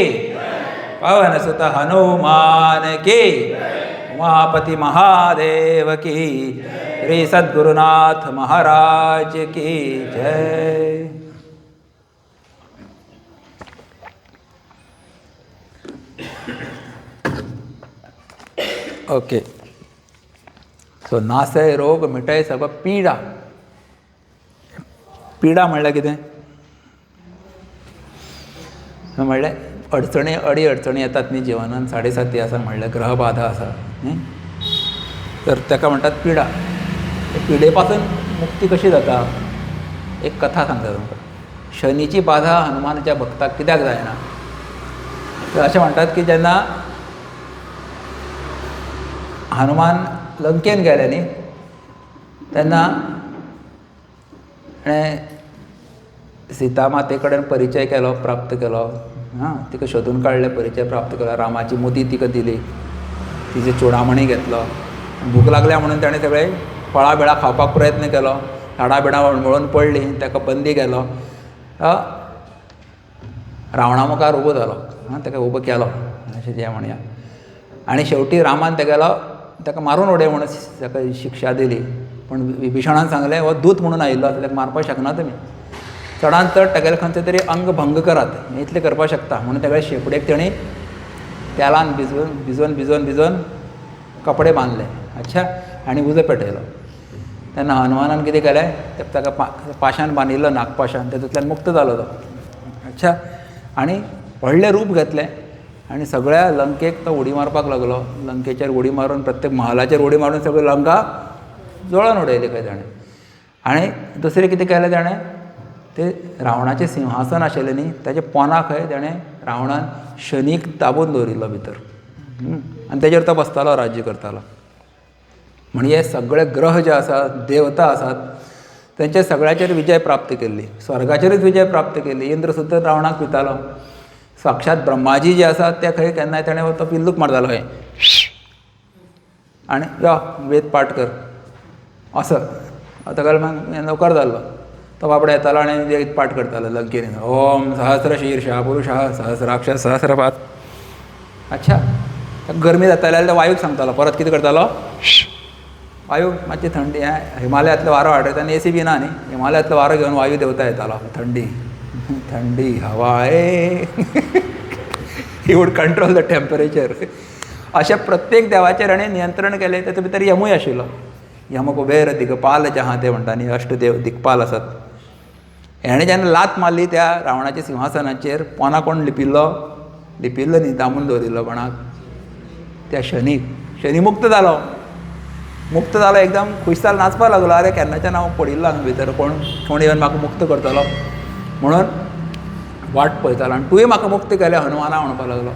पवन सुत हनुमान की, उमापति महादेव की, श्री सद्गुरुनाथ महाराज की जय। ओके, सो नासय रोग मिटय सब पीडा. पीडा म्हणल्यार कितें? म्हणल्यार अडचणी अडी अडचणी येतात न्ही जिवनान, 7.5 आसा म्हणल्यार ग्रहबाधा आसा न्ही, तर ताका म्हणटात पिडा. पिडे पासून मुक्ती कशी जाता? एक कथा सांगता तुमकां. शनीची बाधा हनुमानाच्या भक्ताक कित्याक जायना? तर अशें म्हणटात की जेन्ना हनुमान लंकेन गेले न्ही तेन्ना सीता माते कडेन परिचय केलो, प्राप्त केलो. तिका सोदून काडले, परिचय प्राप्त केलो, रामाची मुदी तिका दिली, तिचे चुडामणी घेतलो. भूक लागल्या म्हणून ताणें सगळे फळां बिळां खावपाक प्रयत्न केलो. झाडां बिडां वळमळून पडली, ताका बंदी केलो. रावणा मुखार उबो जालो, ताका उबो केलो अशें जें म्हणया. आनी शेवटी रामान ताका मारून उडय म्हणून ताका शिक्षा दिली. पूण विभीषणान सांगलें हो दूत म्हणून आयिल्लो आसा, ताका मारपाक शकना तुमी. चडांत चड तागेलें खंयचें तरी अंग भंग करात, इतलें करपाक शकता म्हणून तागेल्या शेपडेक तेणी तेलान भिजोवन कपडे बांदले. अच्छा, आनी उजो पेटयलो. तेन्ना हनुमानान कितें केलें, ताका पाशान बांदिल्लो, नागपाशान, तातूंतल्यान मुक्त जालो तो. अच्छा, आनी व्हडलें रूप घेतलें आनी सगळ्या लंकेक तो उडी मारपाक लागलो. लंकेचेर उडी मारून, प्रत्येक महालाचेर उडी मारून सगळी लंका जळोवन उडयली खंय ताणें. आनी दुसरें कितें केलें ताणें, ते रावणाचें सिंहासन आशिल्लें न्ही, ताच्या पोंदा खंय ताणें रावणान शनीक दाबून दवरिल्लो भितर, आनी ताचेर तो बसतालो, राज्य करतालो. म्हणजे सगळे ग्रह जे आसात, देवता आसात, तेंचे सगळ्याचेर विजय प्राप्त केल्ली. स्वर्गाचेरूच विजय प्राप्त केल्ली. इंद्र सुद्दां रावणाक भितालो. साक्षात ब्रह्माजी जे आसात ते खंय केन्नाय ताणें तो पिल्लूक मारतालो खंय, आनी यो वेद पाठ कर असो. ताका लागून नोकर जाल्लो. तो बाबडो येतालो आनी वेद पाठ करतालो लंकेन. ओम सहस्र शीर्षा पुरुषः सहस्राक्ष सहस्रपाद. अच्छा, गरमी जाताली जाल्यार वायूक सांगतालो, परत कितें करतालो, वायू मातशी थंडी. हिमालयांतलो वारो हाडटा आनी एसी बी ना न्ही, हिमालयांतलो वारो घेवन वायू देवता येतालो. थंडी थंडी हवा he would control the temperature. अशें प्रत्येक देवाचेर आनी नियंत्रण केलें. तातूंत भितर यमूय आशिल्लो. यम कुबेर दिग्पाल जहाँ ते म्हणटा न्ही, अष्टदेव दिग्पाल आसात. हेणें जेन्ना लात मारली त्या रावणाच्या सिंहासनाचेर, पोंदा कोण लिपिल्लो न्ही, दामून दवरिल्लो कोणाक, त्या शनीक. शनी मुक्त जालो. एकदम खुश जालो, नाचपाक लागलो. अरे केन्नाच्यान हांव पडिल्लो हांगा भितर, कोण येवन म्हाका मुक्त करतलो म्हणून वाट पळयतालो. आनी तुवें म्हाका मुक्त केलें हनुमाना म्हणपाक लागलो.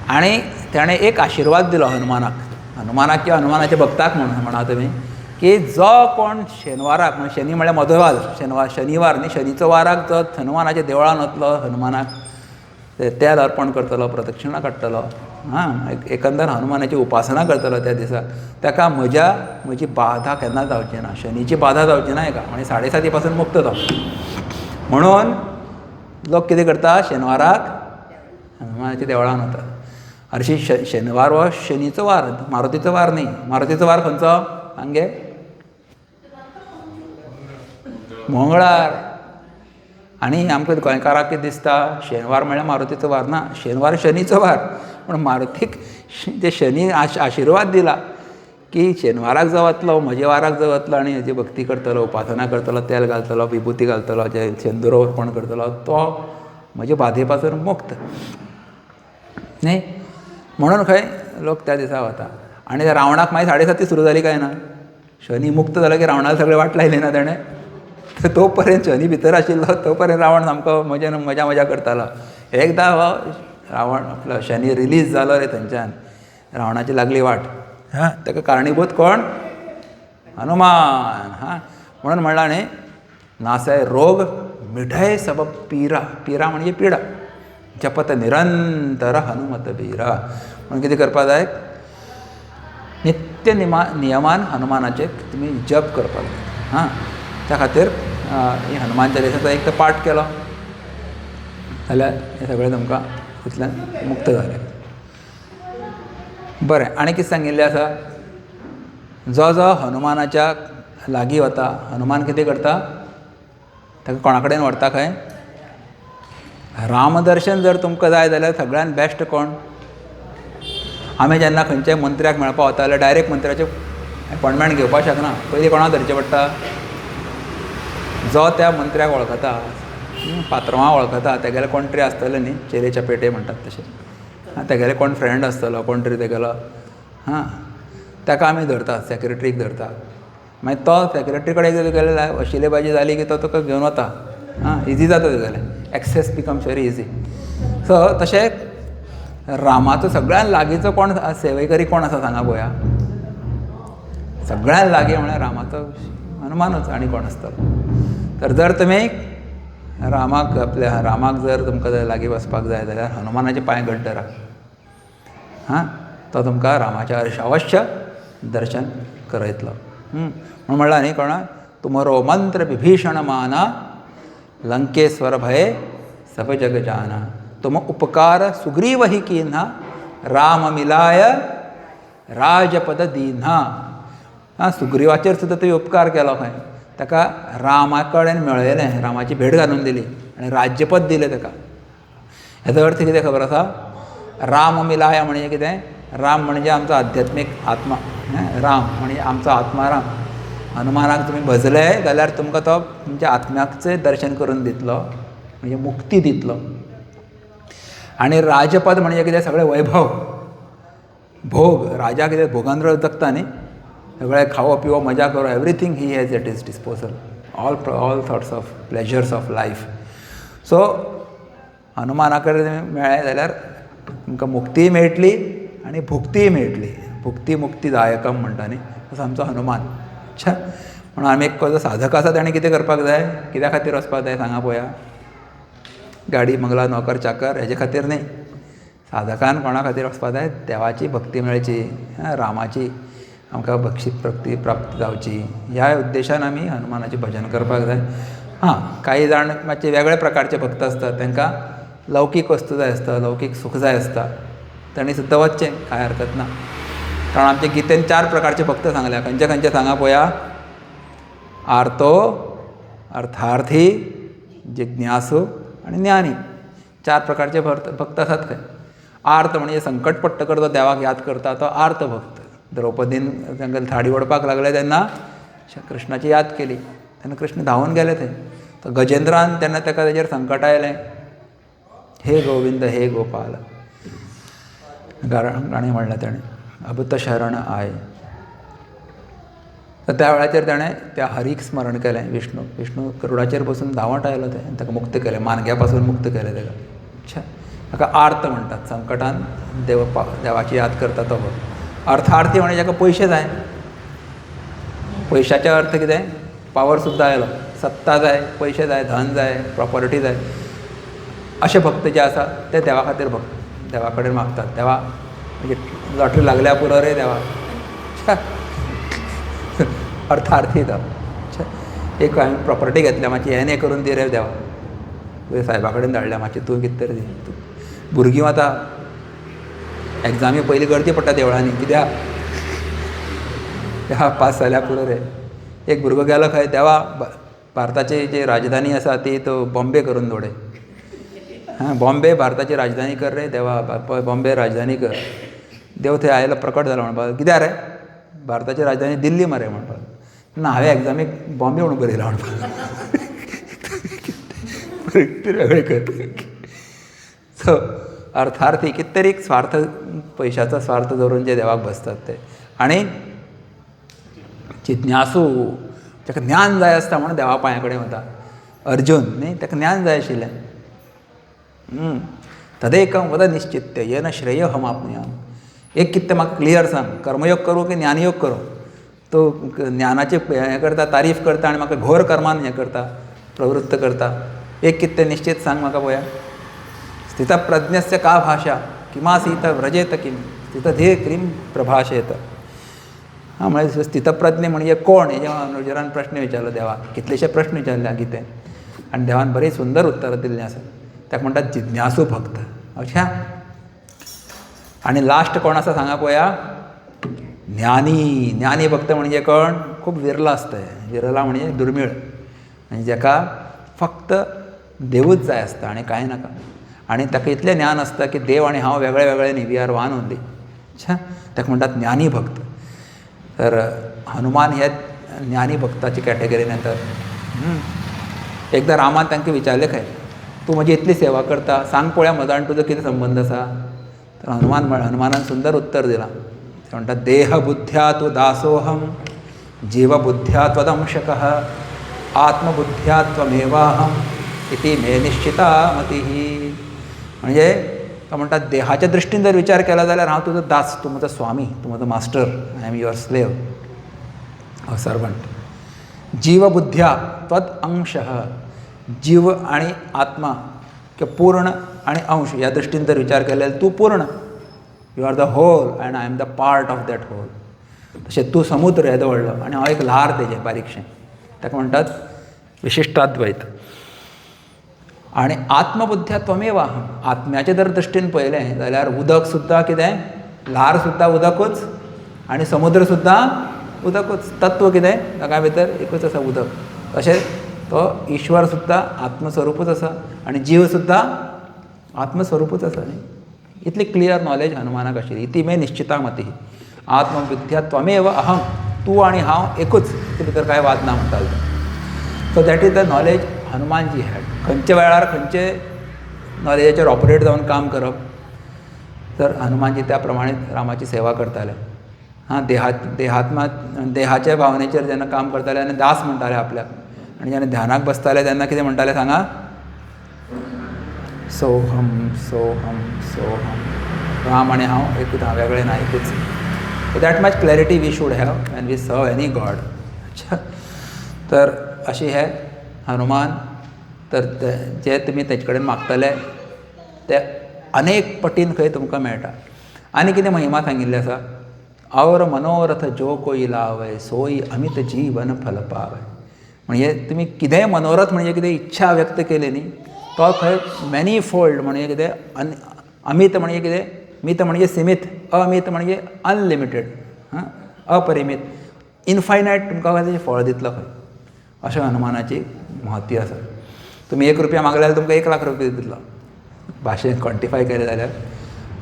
आनी ताणें एक आशिर्वाद दिलो हनुमानाक किंवा हनुमानाच्या भक्ताक म्हणा तुमी, की जो कोण शेनवाराक, म्हणजे शनी म्हळ्यार मधवार, शनिवार न्ही, शनीचो वाराक जो हनुमानाच्या देवळान वतलो, हनुमानाक तेल अर्पण करतलो, प्रदक्षिणा काडटलो, एकंदर हनुमानाची उपासना करतलो त्या दिसा ताका म्हजी बाधा केन्ना जावची ना, शनीची बाधा जावची ना हेका, म्हणजे 7:30 पासून मुक्त तो. म्हणून लोक कितें करता, शेनवाराक हनुमानाच्या देवळान वता. हरशी शेनवार हो शनीचो वार, मारुतीचो वार न्ही. मारुतीचो वार खंयचो हांगे मंगळार. आनी आमकां गोंयकाराक कितें दिसता, शेनवार म्हणल्यार मारुतीचो वार ना, शेनवार शनीचो वार. पूण मारुतीक ते शनी आशिर्वाद दिला की शेनवाराक जो वतलो, म्हज्या वाराक जो वतलो आनी हेजी भक्ती करतलो, उपासना करतलो, तेल घालतलो, विभुती घालतलो, जे शेंदुरो अर्पण करतलो, तो म्हजे बाधे पासून मुक्त न्ही. म्हणून खंय लोक त्या दिसा वता. आनी त्या रावणाक मागीर 7:30 सुरू जाली काय ना. शनी मुक्त जालो की रावणाक सगळें वाट लायली ना ताणें. तो पर्यंत शनी भितर आशिल्लो तो पर्यंत रावण सामको मजा करतालो. एकदां हो रावण आपलो शनी रिलीज जालो रे थंयच्यान, रावणाची लागली वाट. ताका कारणीभूत कोण, हनुमान. म्हणून म्हणलां न्ही, नासय रोग मिठाय सबब पीरा. पीरा म्हणजे पिडा. जपत निरंतर हनुमत बीरा. म्हणून कितें करपा जाय, नित्य नियमान हनुमानाचे तुमी जप करपाक जाय. त्या खातीर ही हनुमान चालिसाचो एक तर पाठ केलो जाल्यार हें सगळें तुमकां तितल्यान मुक्त जालें. बरें, आनी कितें सांगिल्लें आसा, जो जो हनुमानाच्या लागीं वता, हनुमान कितें करता, ताका कोणा कडेन व्हरता खंय, रामदर्शन जर तुमकां जाय जाल्यार सगळ्यान बेस्ट कोण, आमी जेन्ना खंयच्याय मंत्र्याक मेळपा वता जाल्यार डायरेक्ट मंत्र्याचें अपॉयंटमेंट घेवपाक शकना. पयलीं कोणाक धरचें पडटा, जो त्या मंत्र्याक वळखता, पात्रांवाक वळखता, तेगेले कोण तरी आसतले न्ही, चेलेच्या पेटे म्हणटात तशें, तेगेले कोण फ्रेंड आसतलो, कोण तरी तेगेलो, ताका आमी धरतात, सेक्रेटरीक धरता. मागीर तो सेक्रेटरी कडेन जर तुगेले अशिलेबाजी जाली की तो तुका घेवन वता. इजी जाता तुगेलें, access becomes very easy. So तशें रामाचो सगळ्यान लागींचो कोण सेवेकरी कोण आसा सांगा पळोवया. सगळ्यान लागीं म्हळ्यार रामाचो हनुमानूच, आनी कोण आसतलो. तर जर तुमी रामाक जर तुमकां लागीं वचपाक जाय जाल्यार हनुमानाचे पांय घट धरा. तो तुमकां रामाच्या अवश्य दर्शन करयतलो. म्हणून म्हणलां न्ही कोणा, तुमरो मंत्र विभीषण माना, लंकेश्वर भय सब जग जाना. तुम उपकार सुग्रीव ही कीन्हा, राम मिलाय राजपद दीन्हा. सुग्रीवाचेर सुद्दां तुवें उपकार केलो खंय, ताका रामा कडेन मेळयलें, रामाची भेट घालून दिली आनी राज्यपद दिलें ताका. हेजो अर्थ कितें खबर आसा, राम मिलाय म्हणजे कितें, राम म्हणजे आमचो आध्यात्मीक आत्मा, राम म्हणजे आमचो आत्मा राम. हनुमानाक तुमी भजले जाल्यार तुमकां तो तुमच्या आत्म्याचें दर्शन करून दितलो, म्हणजे मुक्ती दितलो. आनी राजपद म्हणजे कितें, सगळें वैभव, भोग. राजा कितें भोगांद्र जगता न्ही, सगळें खावो पिवो मजा करो, everything he has at his disposal, all sorts of pleasures of life. So हनुमाना कडेन मेळ्ळें जाल्यार तुमकां मुक्तीय मेळटली आनी भुक्तीय मेळटली. भुक्ती मुक्तीदायकम म्हणटा न्ही, तसो आमचो हनुमान. अच्छा, म्हणून आमी एक जो साधक आसा ताणें कितें करपाक जाय, कित्या खातीर वचपाक जाय सांगा पळोवया. गाडी बंगला नोकर चाकर हेजे खातीर न्ही. साधकान कोणा खातीर वचपाक जाय, देवाची भक्ती मेळची, रामाची आमकां भक्ती प्राप्त जावची, ह्या उद्देशान आमी हनुमानाचें भजन करपाक जाय. काही जाण मातशे वेगळे प्रकारचे भक्त आसतात, तांकां लौकीक वस्तू जाय आसता, लौकीक सुख जाय आसता, तांणी सुद्दां वचचें, कांय हरकत ना. कारण आमच्या गितेन 4 प्रकारचे भक्त सांगल्या. खंयचे खंयचे सांगा पळोवया. आर्तो, अर्थार्थी, जिज्ञासू आनी ज्ञानी. 4 प्रकारचे भक्त आसात खंय. आर्त म्हणजे संकट पडटकर जो देवाक याद करता तो आर्त भक्त. द्रौपदीन तांकां थाडी ओडपाक लागले तेन्ना कृष्णाची याद केली, तेन्ना कृष्ण धांवून गेले थंय. तो गजेंद्रान तेन्ना ताका ताचेर संकट आयलें, हे गोविंद हे गोपाल, गाणें म्हणलें ताणें, अबत शरण आय. तर त्या वेळाचेर ताणें त्या हरीक स्मरण केलें, विष्णू गरुडाचेर बसून धांवत आयलो थंय, ताका मुक्त केलें, मानग्या पासून मुक्त केलें ताका. अच्छा, ताका आर्त म्हणटात, संकटान देवाची याद करता तो भक्त. अर्थार्थी म्हणजे जाका पयशे जाय. पयशाचे अर्थ कितें, पावर सुद्दां आयलो, सत्ता जाय, पयशे जाय, धन जाय, प्रॉपर्टी जाय. अशे भक्त जे आसा ते देवा खातीर भक्त, देवा कडेन मागतात. देवा म्हणजे लॉटरी लागल्या पुरो रे देवा. अर्थार्थी जाता. एक हांवें प्रॉपर्टी घेतल्या, मातशी हें करून दी रे देवा. तुवें सायबा कडेन धाडल्या, मातशें तूं कितें तरी दी. भुरगीं आतां एग्जामी पयलीं गर्दी पडटा देवळांनी, कित्याक ह्या पास जाल्या पुरो रे. एक भुरगो गेलो खंय, देवा भारताची जी राजधानी आसा ती तो बॉम्बे करून दवरय. हां, बॉम्बे भारताची राजधानी कर रे देवा, बॉम्बे राजधानी कर. देव थंय आयलो, प्रकट जालो म्हणपाक, कित्याक रे भारताची राजधानी दिल्ली मरे म्हणपाक. ना, हांवें एग्जामीक बॉम्बे म्हणून बरयला म्हणपाक. वेगळें कर. सो अर्थार्थी कितें तरी स्वार्थ, पयशाचो स्वार्थ धरून जे देवाक बसतात ते. आनी जिज्ञासू, ताका ज्ञान जाय आसता म्हणून देवा पांया कडेन वता. अर्जून न्ही, ताका ज्ञान जाय आशिल्लें. तदेकं वद निश्चित्य येन श्रेयहमाप्नुयाम. एक कितें तें म्हाका क्लियर सांग, कर्मयोग करूं की ज्ञानयोग करूं. तो ज्ञानाची हें करता, तारीफ करता आनी म्हाका घोर कर्मान हें करता, प्रवृत्त करता. एक कितें तें निश्चित सांग म्हाका पळया. स्थितप्रज्ञस्य का भाषा किमासीत व्रजेत किम स्थितधीर क्रीम प्रभाषेत. हां, म्हणजे स्थितप्रज्ञ म्हणजे कोण, हेजेर अनुचरान प्रश्न विचारलो देवाक. कितलेशे प्रश्न विचारल्या गीतेन, आनी देवान बरी सुंदर उत्तरां दिल्लीं आसात. ताका म्हणटात जिज्ञासू भक्त. अशा आनी लास्ट कोण आसा सांगा पळया, ज्ञानी. ज्ञानी भक्त म्हणजे कोण, खूब विरला आसता. विरला म्हणजे दुर्मीळ, म्हणजे जाका फक्त देवूच जाय आसता आनी कांय नाका. आनी ताका इतलें ज्ञान आसता की देव आनी हांव वेगळे वेगळे न्ही, वी आर वन ओन्ली. अच्छा, ताका म्हणटात ज्ञानी भक्त. तर हनुमान हे ज्ञानी भक्ताची कॅटेगरीन येतात. एकदां रामान तांकां विचारलें खंय, तूं म्हजी इतली सेवा करता, सांग पळोवया म्हजो आनी तुजो कितें संबंद आसा. तर हनुमानान सुंदर उत्तर दिलां. ते म्हणटात, देहबुद्ध्या तू दासोहम, जीवबुद्ध्या त्वदंशकः, आत्मबुद्ध्या त्वमेवाहम इति मे निश्चिता मतिः. म्हणजे तो म्हणटात, देहाच्या दृश्टीन जर विचार केला जाल्यार हांव तुजो दास, तूं म्हजो स्वामी, तूं म्हजो master, I am your slave, a servant. जीवबुद्ध्या त्वद अंशः, जीव आणि आत्मा किंवा पूर्ण आणि अंश ह्या दृश्टीन जर विचार केला जाल्यार तूं पूर्ण, you are the whole and I am the part of that whole. तशें तूं समुद्र येदो व्हडलो आनी हांव एक ल्हार तेजें बारीकशें. ताका म्हणटात विशिश्टाद्वैत. आनी आत्मबुद्ध्या त्वमेव अहम. आत्म्याच्या जर दृश्टीन पळयलें जाल्यार उदक सुद्दां कितें, ल्हार सुद्दां उदकूच आनी समुद्र सुद्दां उदकूच. तत्व कितें, ताका भितर एकूच आसा, उदक. तशेंच तो ईश्वर सुद्दां आत्मस्वरूपूच आसा आनी जीव सुद्दां आत्मस्वरूपूच आसा. इतली क्लियर नॉलेज हनुमानाक आशिल्ली. इति मे निश्चिता मतिः आत्मबुद्ध्या त्वमेव अहम. तूं आनी हांव एकूच, ते भितर कांय वाद ना म्हणटालो. So that is the knowledge Hanuman ji had. खंयच्या वेळार खंयचे नॉलेजाचेर ऑपरेट जावन काम करप. तर हनुमानजी त्या प्रमाणे रामाची सेवा करताले. हां, देहाच्या भावनेचेर जेन्ना काम करताले आनी दास म्हणटाले आपल्याक, आनी जेन्ना ध्यानाक बसताले तेन्ना कितें म्हणटाले सांगा, सोहम सोहम सोहम. राम आनी हांव एकूच, हांव वेगळें ना, एकूच. So that much clarity we should have when we serve any god. अच्छा, तर अशी हे हनुमान. तर जे तुमी तेजे कडेन मागतले ते अनेक पटीन खंय तुमकां मेळटा. आनी कितें महिमा सांगिल्ली आसा, और मनोरथ जो कोई लावय सोई अमित जीवन फल पावय. म्हणजे तुमी कितेंय मनोरथ म्हणजे कितें इच्छा व्यक्त केली न्ही, तो खंय मॅनी फोल्ड म्हणजे कितें, अमित म्हणजे कितें, मित म्हणजे सीमित, अमित म्हणजे अनलिमिटेड, अपरिमीत, इनफायनायट तुमकां तेजें फळ दितलो खंय. अशें हनुमानाची महती आसा. तुमी 1 रुपया मागले जाल्यार तुमकां 1 लाख रुपया दितलो, भाशेन क्वॉन्टिफाय केलें जाल्यार.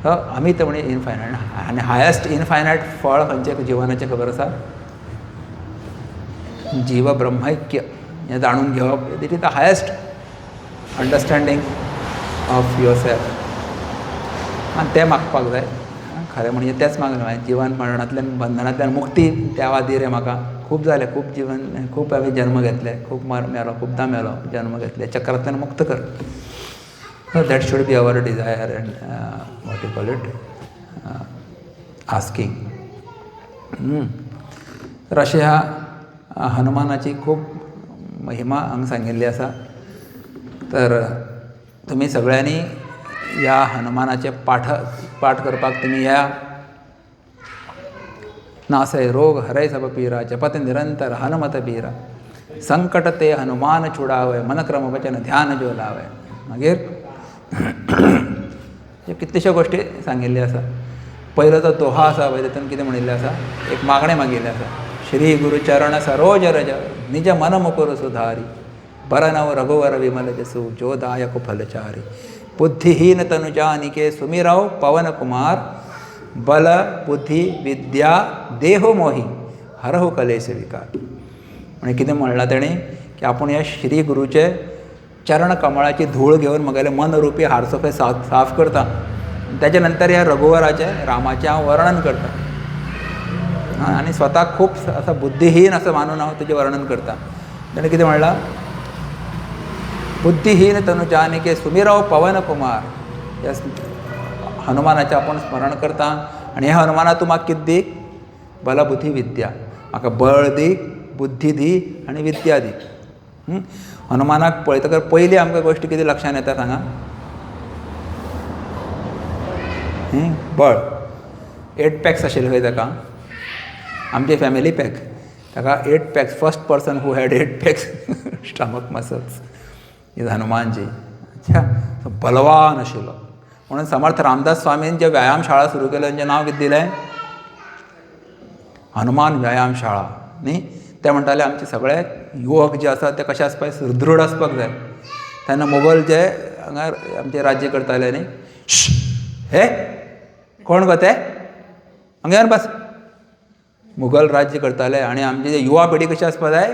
अमित म्हणजे इनफायनायट. आनी हायस्ट इनफायनायट फळ खंयचें जिवनाचें खबर आसा, जीव ब्रह्मैक्य हें जाणून घेवप. This is the highest understanding of your self. आनी तें मागपाक जाय. खरें म्हणजे तेंच मागलें हांवें, जिवन मरणांतल्यान, बंधनांतल्यान मुक्ती देवा दी रे म्हाका. खूब जालें, खूब जीवन, खूब हांवें जन्म घेतले, खूब मेलो, खुबदां मेलो, जन्म घेतले, चक्रांतल्यान मुक्त कर. That should be our desire and what you call it, asking. तर अशी ह्या हनुमानाची खूब महिमा हांगा सांगिल्ली आसा. तर तुमी सगळ्यांनी ह्या हनुमानाचे पाठ करपाक तुम्ही या. नासय रोग हरय सब पीरा जपत निरंतर हनुमत बीरा. संकट ते हनुमान छुडावय मनक्रम वचन ध्यान जो लावय. मागीर कितलेश्यो गोश्टी सांगिल्ल्यो आसा. पयलो तो दोहा आसा पळय तातूंत कितें म्हणिल्लें आसा, एक मागणें मागिल्लें आसा. श्री गुरुचरण सरोज रज निज मन मुकुर सुधारी बरनव रघुवर विमल जसु जो दायक फलचारी. बुद्धिहीन तनु जानिके सुमिरव पवन कुमार बल बुद्धी विद्या देहो मोही हरहु कलेश विकार. म्हणजे कितें म्हणलां तेणें की आपूण ह्या श्री गुरूचे चरण कमळाची धूळ घेवन म्हगेलें मनरुपी हारसो खंय साफ करता. त्याच्या नंतर ह्या रघुवराचें रामाचें हांव वर्णन करतां आनी स्वताक खूब असो बुद्धिहीन असो मानून हांव तेजें वर्णन करतां. ताणें कितें म्हणलां, बुद्धिहीन तनु जानिके सुमिरव पवन कुमार. ह्या हनुमानाचें आपूण स्मरण करता आनी ह्या हनुमाना तूं म्हाका कितें दी, बल बुद्धी विद्या. म्हाका बळ दी, बुद्धी दी आनी विद्या दी. हनुमानाक पळयतकर पयली आमकां गोश्ट कितें लक्षांत येता सांगा. बळ. 8 पॅक्स आशिल्ले खंय ताका, आमचे फॅमिली पॅक. ताका 8 packs. First person who had 8 packs stomach muscles is Hanumanji. अच्छा, बलवान आशिल्लो. म्हणून समर्थ रामदास स्वामीन जे व्यायामशाळा सुरू केल्यो तांचें नांव कितें दिलें, हनुमान व्यायामशाळा. न्ही, ते म्हणटाले आमचे सगळे युवक जे आसात ते कशे आसपाक सुदृढ आसपाक जाय. तेन्ना मोगल जे हांगा आमचे राज्य करताले न्ही, हे कोण गो ते, हांगा येवन बस. मुघल राज्य करताले आनी आमची जे युवा पिढी कशी आसपाक जाय,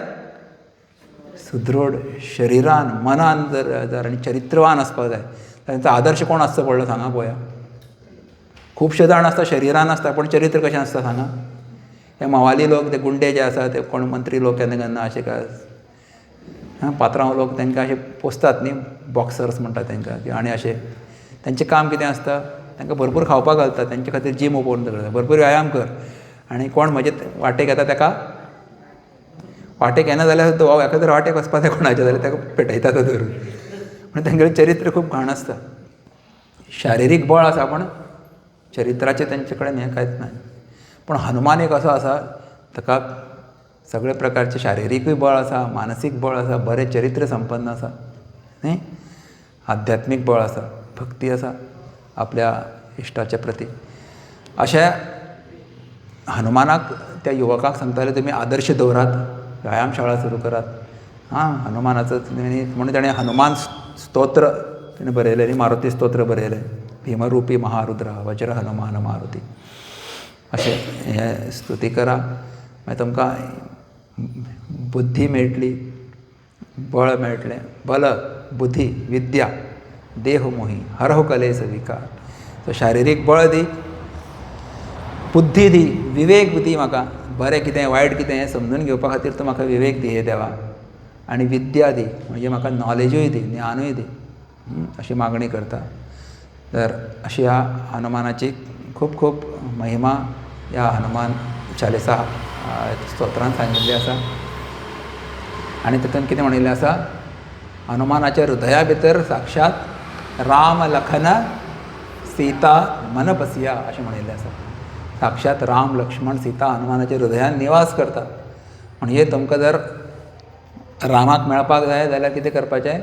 सुदृढ शरिरान मनान जर आनी चरित्रवान आसपाक जाय. तांचो आदर्श कोण आसचो पडलो सांगा पळोवया. खुबशे जाण आसता शरिरान आसता पूण चरित्र कशें आसता सांगा. हे मावाली लोक, ते गुंडे जे आसा ते कोण मंत्री लोक केन्ना केन्ना अशे काय पात्रांव लोक तांकां अशे पोसतात न्ही, बॉक्सर्स म्हणटात तांकां. आनी अशें तेंचें काम कितें आसता, तांकां भरपूर खावपाक घालतात. तेंचे खातीर जीम ओपन करतात, भरपूर व्यायाम कर. आनी कोण म्हजे वाटेक येता ताका वाटेक येना जाल्यार सुद्दां हो एखाद्या वाटेक वचपाक जाय कोणाचे जाल्यार ताका पेटयता तो धरून. म्हणून तेंगेलें चरित्र खूब घाण आसता. शारिरीक बळ आसा पूण चरित्राचें तेंचे कडेन हें कांयच ना. पूण हनुमान एक असो आसा, ताका सगळे प्रकारचे शारिरीकूय बळ आसा, मानसीक बळ आसा, बरें चरित्र संपन्न आसा न्ही, आध्यात्मीक बळ आसा, भक्ती आसा आपल्या इश्टाच्या प्रती. अशा हनुमानाक त्या युवकांक सांगताले तुमी आदर्श दवरात, व्यायामशाळा सुरू करात. हनुमानाचो म्हणून ताणें हनुमान स्तोत्र ताणें बरयलें न्ही, मारुती स्तोत्र बरयलें. भीमरुपी महारुद्रा वज्र हनुमान मारुती अशें हें स्तुती करा. मागीर तुमकां बुद्धी मेळटली, बळ मेळटलें. बल बुद्धी विद्या देह मोही हरहु कलेस विकार. सो शारिरीक बळ दी, बुद्धी दी, विवेक दी म्हाका. बरें कितें वायट कितें हें समजून घेवपा खातीर तूं म्हाका विवेक दी हे देवा. आनी विद्या दी, म्हणजे म्हाका नॉलेजूय दी, ज्ञानूय दी, अशी मागणी करता. तर अशी ह्या हनुमानाची खूब खूब महिमा ह्या हनुमान चालिसा स्तोत्रांत सांगिल्ली आसा. आनी तातूंत कितें म्हणिल्लें आसा, हनुमानाच्या हृदया भितर साक्षात राम लखन सीता मन बसिया अशें म्हणिल्लें आसा. साक्षात राम लक्ष्मण सीता हनुमानाच्या हृदयान निवास करता. म्हणजे तुमकां जर रामाक मेळपाक जाय जाल्यार कितें करपाचें,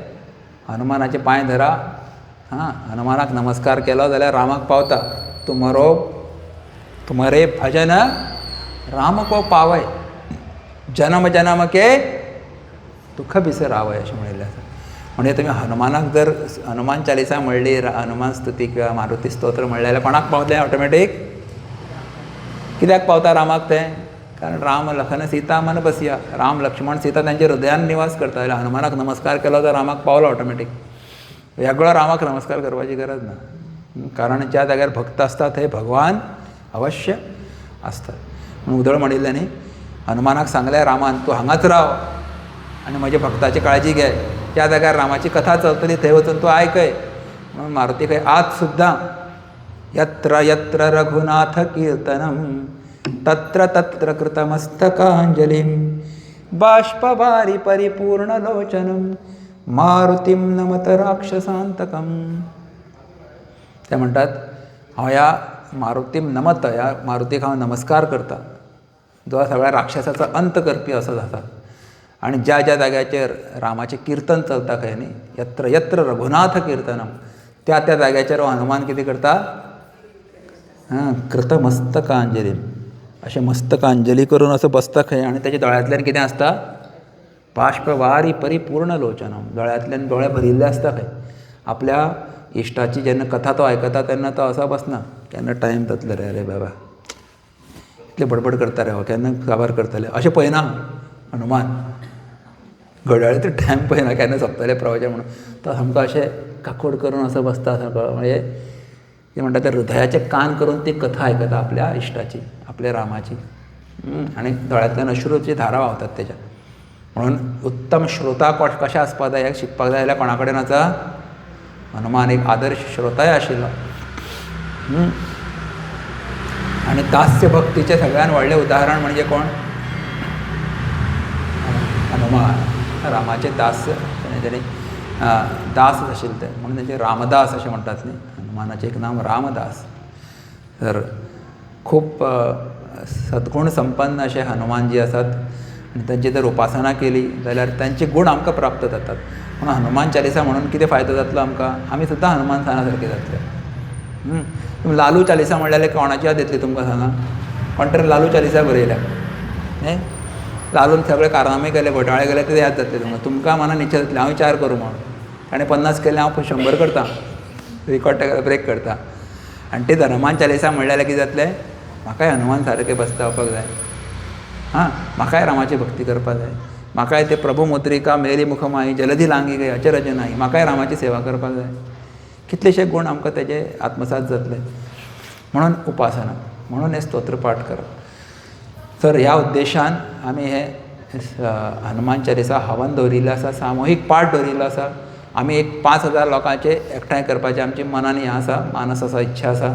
हनुमानाचे पांय धरा, हनुमानाक नमस्कार केलो जाल्यार रामाक पावता. तुमरे भजन राम को पावय जन्म जन्म के दुःख बिसरावय अशें म्हणिल्लें आसा. म्हणजे तुमी हनुमानाक जर हनुमान चालिसा म्हणली, हनुमान स्तुती किंवा मारुती स्तोत्र म्हणलें जाल्यार कोणाक पावतलें ऑटोमॅटीक, कित्याक पावता रामाक तें, कारण राम लखन सीता मन बसिया. राम लक्ष्मण सीता तांच्या हृदयान निवास करता. जाल्यार हनुमानाक नमस्कार केलो तर रामाक पावलो ऑटोमॅटीक. वेगळो रामाक नमस्कार करपाची गरज ना, कारण ज्या जाग्यार भक्त आसता थंय भगवान अवश्य आसतात. म्हणून उदळ म्हणिल्लें न्ही, हनुमानाक सांगलें रामान तूं हांगाच राव आनी म्हज्या भक्ताची काळजी घे. ज्या जाग्यार रामाची कथा चलतली थंय वचून तूं आयकय. म्हणून मारुती खंय आज सुद्दां यत्र यत्र रघुनाथ कीर्तनम तत्र तत्र कृतमस्तकांजलिं बाष्पवारि परिपूर्ण लोचनम मारुतीं नमत राक्षसांतकम. ते म्हणटात हांव ह्या मारुतीम नमत, ह्या मारुतीक हांव नमस्कार करता, जो सगळ्या राक्षसाचो अंत करपी असो जाता. आनी ज्या ज्या जाग्याचेर रामाचें किर्तन चलता खंय न्ही, यत्र यत्र रघुनाथ किर्तनम, त्या त्या जाग्याचेर हो हनुमान कितें करता, कृतमस्तकांजली, अशें मस्तकांजली करून असो बसता खंय, आनी तेच्या दोळ्यांतल्यान कितें आसता, बाष्पवारी परिपूर्ण लोचनम, दोळ्यांतल्यान दोळे भरिल्ले आसता खंय. आपल्या इश्टाची जेन्ना कथा तो आयकता तेन्ना तो असो बसना, केन्ना टायम जातलो रे, अरे बाबा इतले बडबड करता रे, हो केन्ना काबार करतले, अशें पळयना हनुमान. घड्याळे तर टायम पळयना केन्ना सोंपतलें प्रवचन म्हणून. तो सामको अशें काकूड करून असो बसता सारको, म्हणजे ते म्हणटा ते हृदयाचे कान करून ती कथा आयकता आपल्या इश्टाची, आपल्या रामाची. आनी दोळ्यांतल्यान अश्रूची धारा व्हांवतात तेच्या. म्हणून उत्तम श्रोता कशें आसपाक जाय हें शिकपाक जाय जाल्यार कोणा कडेन आसा, हनुमान एक आदर्श श्रोताय आशिल्लो. आनी दास्य भक्तीचें सगळ्यान व्हडलें उदाहरण म्हणजे कोण, हनुमान. रामाचे दास, तेणी दास आशिल्ले ते, म्हणून तेंचे रामदास अशें म्हणटात न्ही. हनुमानाचें एक नांव रामदास. तर खूब सद्गुण संपन्न अशे हनुमान जी आसात, आनी तांची जर उपासना केली जाल्यार तांचे गूण आमकां प्राप्त जातात. म्हणून हनुमान चालिसा म्हणून कितें फायदो जातलो आमकां, आमी सुद्दां हनुमान साना सारके जातले. तुमी लालू चालिसा म्हणल्यार कोणाची याद येतली तुमकां सांगा, कोण तरी लालू चालिसा बरयल्या न्ही, लालून सगळे कारनामे केले, घोटाळे केले, ते याद जातले तुमकां. तुमकां मनान इच्छा जातली हांव 4 करूं म्हणून, ताणें 50 केले, हांव 100 करतां, रिकॉर्ड ब्रेक करता. आनी ते हनुमान चालिसा म्हणल्यार कितें जातलें, म्हाकाय हनुमान सारके बसता जावपाक जाय, म्हाकाय रामाची भक्ती करपाक जाय, म्हाकाय ते प्रभू मुद्रिका मेली मुखमाई जलधी लांगी गई अचरज नाही, म्हाकाय रामाची सेवा करपाक जाय. कितलेशे गूण आमकां तेजे आत्मसात जातले. म्हणून उपासना, म्हणून हे स्तोत्र पाठ करप. तर ह्या उद्देशान आमी हे हनुमान चालिसा हवन दवरिल्लें आसा, सामुहीक पाठ दवरिल्लो आसा. आमी एक 5000 लोकांचे एकठांय करपाचें आमची मनान हें आसा, मानस आसा, इच्छा आसा.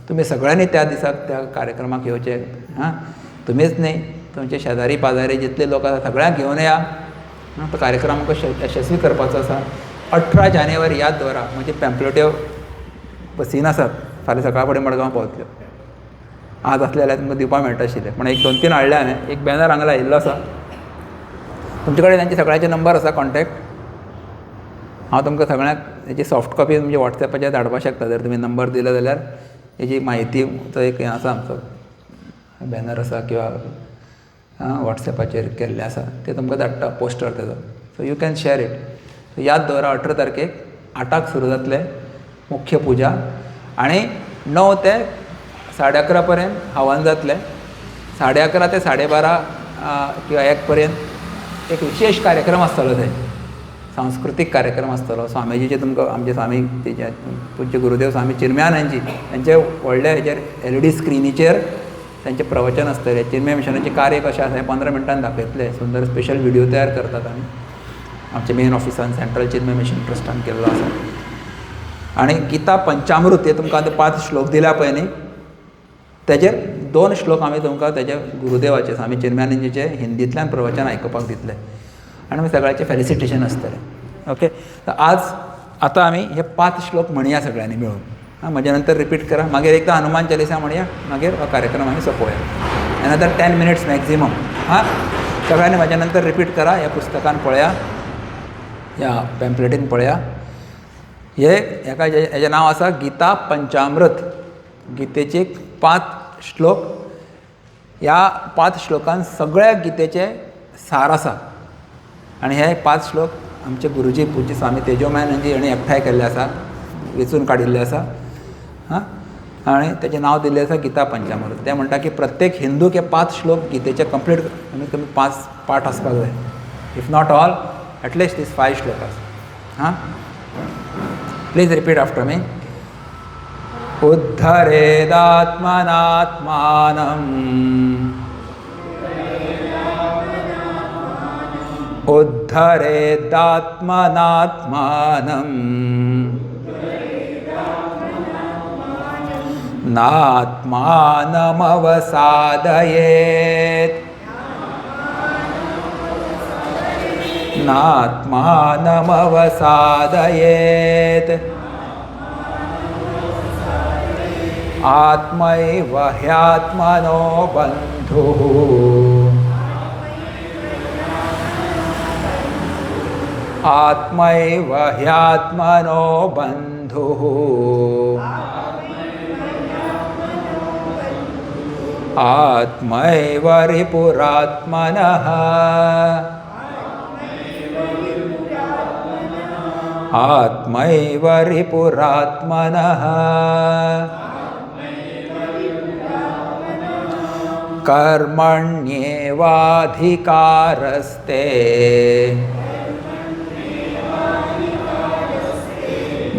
तुमी सगळ्यांनी त्या दिसाक त्या कार्यक्रमाक येवचें. तुमीच न्ही, तुमचे शेजारी पाजारी जितले लोक आसा सगळ्यांक घेवन या. तो कार्यक्रम आमकां यशस्वी करपाचो आसा. 18 जानेवारी याद दवरा, म्हणजे पॅम्पलेट्यो बसीन आसात, फाल्यां सकाळ फुडें मडगांव पावतल्यो. आज आसले जाल्यार तुमकां दिवपाक मेळटा आशिल्लें, पण एक 2-3 हाडले हांवें. एक बॅनर हांगा लायिल्लो आसा, तुमचे कडेन तांचे सगळ्यांचे नंबर आसा कॉन्टॅक्ट. हांव तुमकां सगळ्यांक हेची सॉफ्ट कॉपी तुमच्या वॉट्सॅपाचेर धाडपाक शकता. जर तुमी नंबर दिलो जाल्यार हेची म्हायतीचो एक हें आसा, आमचो बॅनर आसा किंवा वॉट्सॅपाचेर केल्लें आसा, तें तुमकां धाडटा, पोस्टर तेजो. So you can share it. So याद दवरा, 18 तारखेक 8 सुरू जातलें मुख्य पुजा, आनी 9 ते 11:30 पर्यंत हवन जातलें. 11:30 ते 12:30 किंवा 1 पर्यंत एक विशेष कार्यक्रम आसतलो थंय, सांस्कृतीक कार्यक्रम आसतलो. स्वामीजीचे तुमकां, आमचे स्वामी तेजे पूज्य गुरुदेव स्वामी चिन्मयानंदजी, तांचे व्हडले हेचेर LED स्क्रिनीचेर तांचें प्रवचन आसतलें. चिन्मय मिशनाचें कार्य कशें आसा हें 15 मिनटान दाखयतले. सुंदर स्पेशल व्हिडिओ तयार करतात आमी, आमच्या मेन ऑफिसान सेंट्रल चिन्मय मिशन ट्रस्टान केल्लो आसा. आनी गीता पंचामृत हे तुमकां आतां 5 श्लोक दिल्या पळय न्ही, तेजेर 2 श्लोक आमी तुमकां तेजे गुरुदेवाचे स्वामी चिन्मयानंदजीचे हिंदींतल्यान प्रवचन आयकुपाक दितले, आनी आमी सगळ्याचें फेलिसिटेशन आसतलें. ओके, तर आतां आमी हे 5 श्लोक म्हणया सगळ्यांनी मेळून. म्हज्या नंतर रिपीट करा, मागीर एकदां हनुमान चालिसा म्हणया, मागीर हो कार्यक्रम आमी सोंपोवया. Another 10 minutes maximum. सगळ्यांनी म्हाज्या नंतर रिपीट करा. ह्या पुस्तकान पळया, ह्या पॅम्पलेटीन पळया. हेजें नांव आसा गीता पंचामृत. गीतेचे 5 श्लोक. ह्या 5 श्लोकान सगळ्या गितेचें सार आसा. आनी हे 5 श्लोक आमचे गुरुजी पूज्य स्वामी तेजोमयानंदजी हांणी एकठांय केल्ले आसा, वेचून काडिल्ले आसा. आनी तेचें नांव दिल्लें आसा गीता पंचामृत. ते म्हणटा की प्रत्येक हिंदूक हे 5 श्लोक गितेचे कंप्लीट कमीत कमी 5 पाठ आसपाक जाय. If not all, at least this 5 श्लोकास. Please repeat after me. उद्धरेदात्मनात्मानम् उद्धरेदात्मनात्मानम् नात्मानमवसादयेत् नात्मानमवसादयेत् आत्मैव ह्यात्मनो बन्धुः आत्मैव ह्यात्मनो बन्धुः आत्मैव रिपुरात्मनः आत्मैव रिपुरात्मनः कर्मण्येवाधिकारस्ते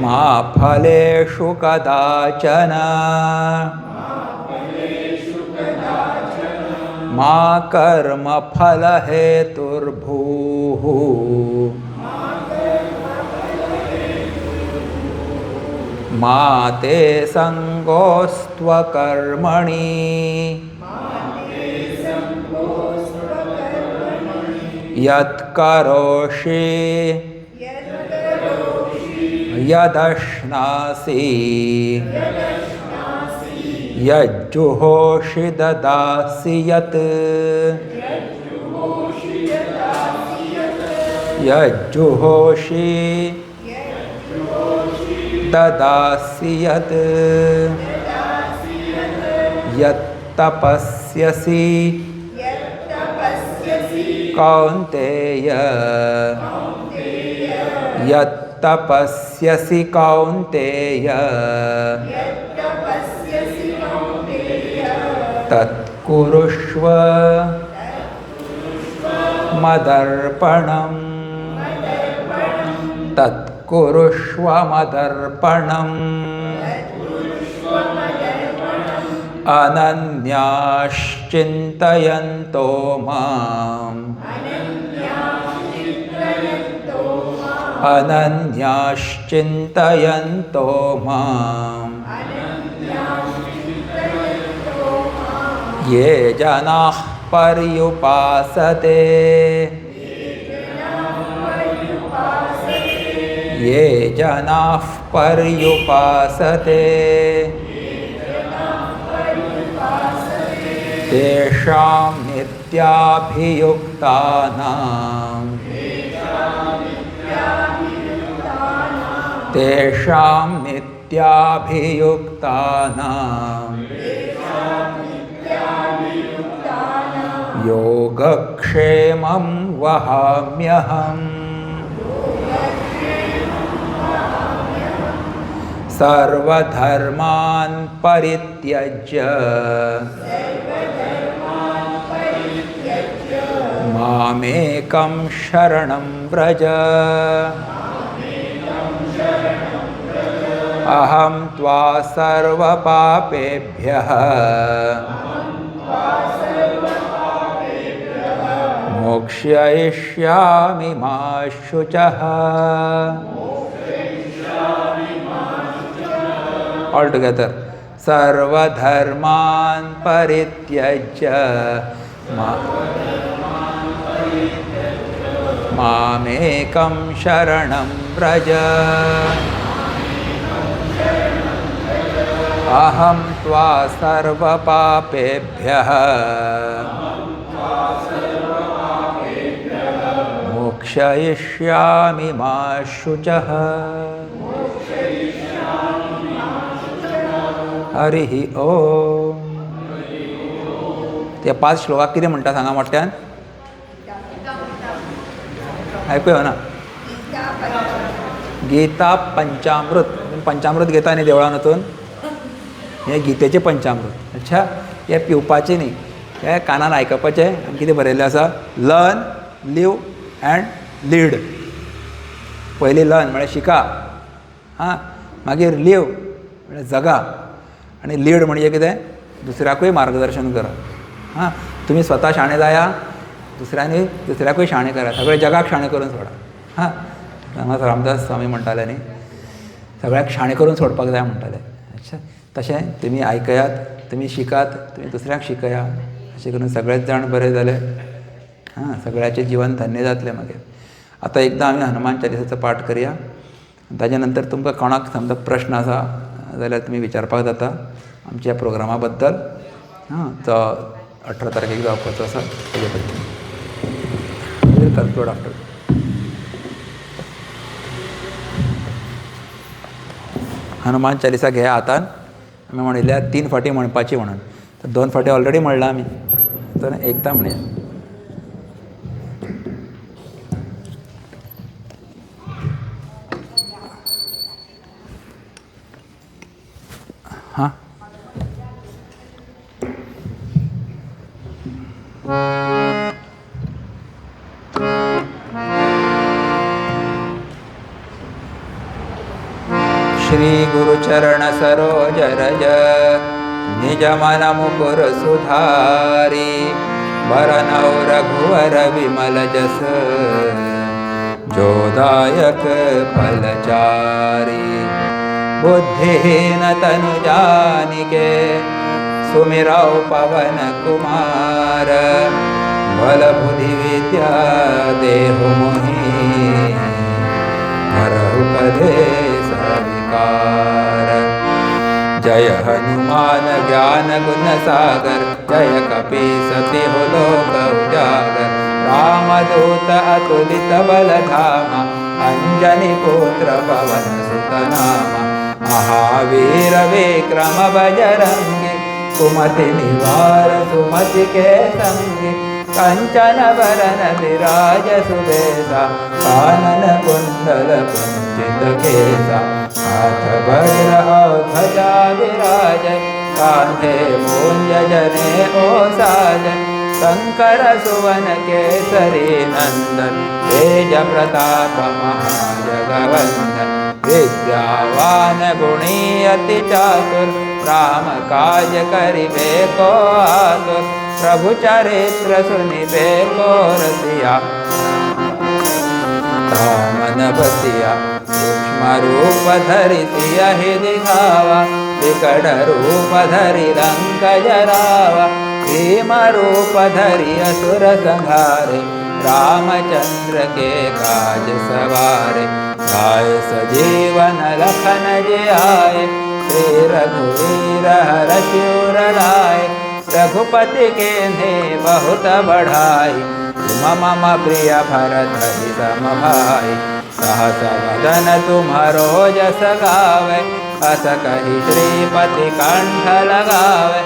मा फलेषु कदाचन मा कर्मफलहेतुर्भूः मा ते सङ्गोऽस्त्वकर्मणि यत्करोषि यदश्नासि यज्जुहोषि ददासि यत् यज्जुहोषि ददासि यत् यत्तपस्यसि कौन्तेय यत्तपस्यसि कौन्तेय तत्कुरुष्व मदर्पणम् तत्कुरुष्व मदर्पणम् अनन्याश्चिन्तयन्तो माम् अनन्याश्चिन्तयन्तो माम् ये जनाः पर्युपासते ये जनाः पर्युपासते तेषां नित्याभियुक्तानां तेषां नित्याभियुक्तानां योगक्षेमं वहाम्यहम् सर्वधर्मान् परित्यज्य मामेकं शरणं व्रज अहं त्वा सर्वपापेभ्यः मोक्षयिष्यामि मा शुचः all together सर्वधर्मान् परित्यज्य मामेकं शरणं व्रज अहं त्वा सर्वपापेभ्यः मोक्षयिष्यामि मा शुचः हरिः ओम. त्या 5 श्लोकाक कितें म्हणटा सांगा मोठ्यान. ऐकूया ना. गीता पंचामृत. पंचामृत घेता न्ही देवळान वचून. हे गीतेचे पंचामृत. अच्छा, हे पिवपाचे न्ही, हे कानान आयकपाचे. आनी कितें बरयल्लें आसा, लर्न, लिव अँड लीड. पयलीं लर्न म्हळ्यार शिका, हां, मागीर लिव म्हळ्यार जगा, आणि लीड म्हणजे कितें, दुसऱ्याकूय मार्गदर्शन करा. हां, तुमी स्वता शाणे जाया, दुसऱ्याकूय शाणे करा, सगळे जगाक शाणे करून सोडा. हां, हांगा रामदास स्वामी म्हणटाले न्ही, सगळ्याक शाणे करून सोडपाक जाय म्हणटाले. अच्छा, तशें तुमी आयकयात, तुमी शिकात, तुमी दुसऱ्याक शिकया, अशें करून सगळेच जाण बरे जाले. हां, सगळ्याचें जिवन धन्य जातलें. मागीर आतां एकदां आमी हनुमान चालिसाचो पाठ करया. ताजे नंतर तुमकां कोणाक समजा प्रश्न आसा जाल्यार तुमी विचारपाक जाता. आमच्या प्रोग्रामाबद्दल. तर 18 तारखेक जावपाचो आसा तेजे बद्दल. Conclude after. हनुमान चालिसा घ्या हातान. आमी म्हणिल्ल्या 3 फावटी म्हणपाची म्हणून. तर 2 फावटी ऑलरेडी म्हणला आमी. तर एकदा म्हणया. हां. श्री गुरुचरण सरोज रज निज मन मुकुर सुधारी बरनौ रघुवर विमल जस जोदायक फलचारी बुद्धिहीन तनु जानिके सुमिरौ पवन कुमार बल बुद्धि विद्या देहु मोहि हरहु कलेश विकार. जय हनुमान ज्ञान गुण सागर जय कपीसति लोक उजागर. रामदूत अतुलित बल धामा अंजनी पुत्र पवन सुत नामा. महावीर विक्रम बजरंगी कुमति निवार सुमति के संगी. कंचन वरन विराज सुबेसा कानन कुंडल कुंचित केसा. हाथ वज्र ध्वजा विराज कांधे मूंज जने ओसाज. शंकर सुवन केसरी नंदन तेज प्रताप महाजगवंदन. विद्यावान गुणी अति चातुर राम काज करिबे को आतुर. प्रभु चरित्र सुनिबे को रसिया रामन बसिया. सूक्ष्म रूप धरि सियहि दिखावा विकट रूप धरि लंक जरावा. भीम रूप धरि असुर संहारे रामचंद्र के काज सवारे. गाय सजीवन लखन जियाए श्री रघुवीर हरषि उर लाए. रघुपति केन्हे बहुत बढ़ाई मम प्रिय भरत सम भाई. सहस वदन तुम्हारो जस गावे अस कहि श्रीपति कंठ लगावे.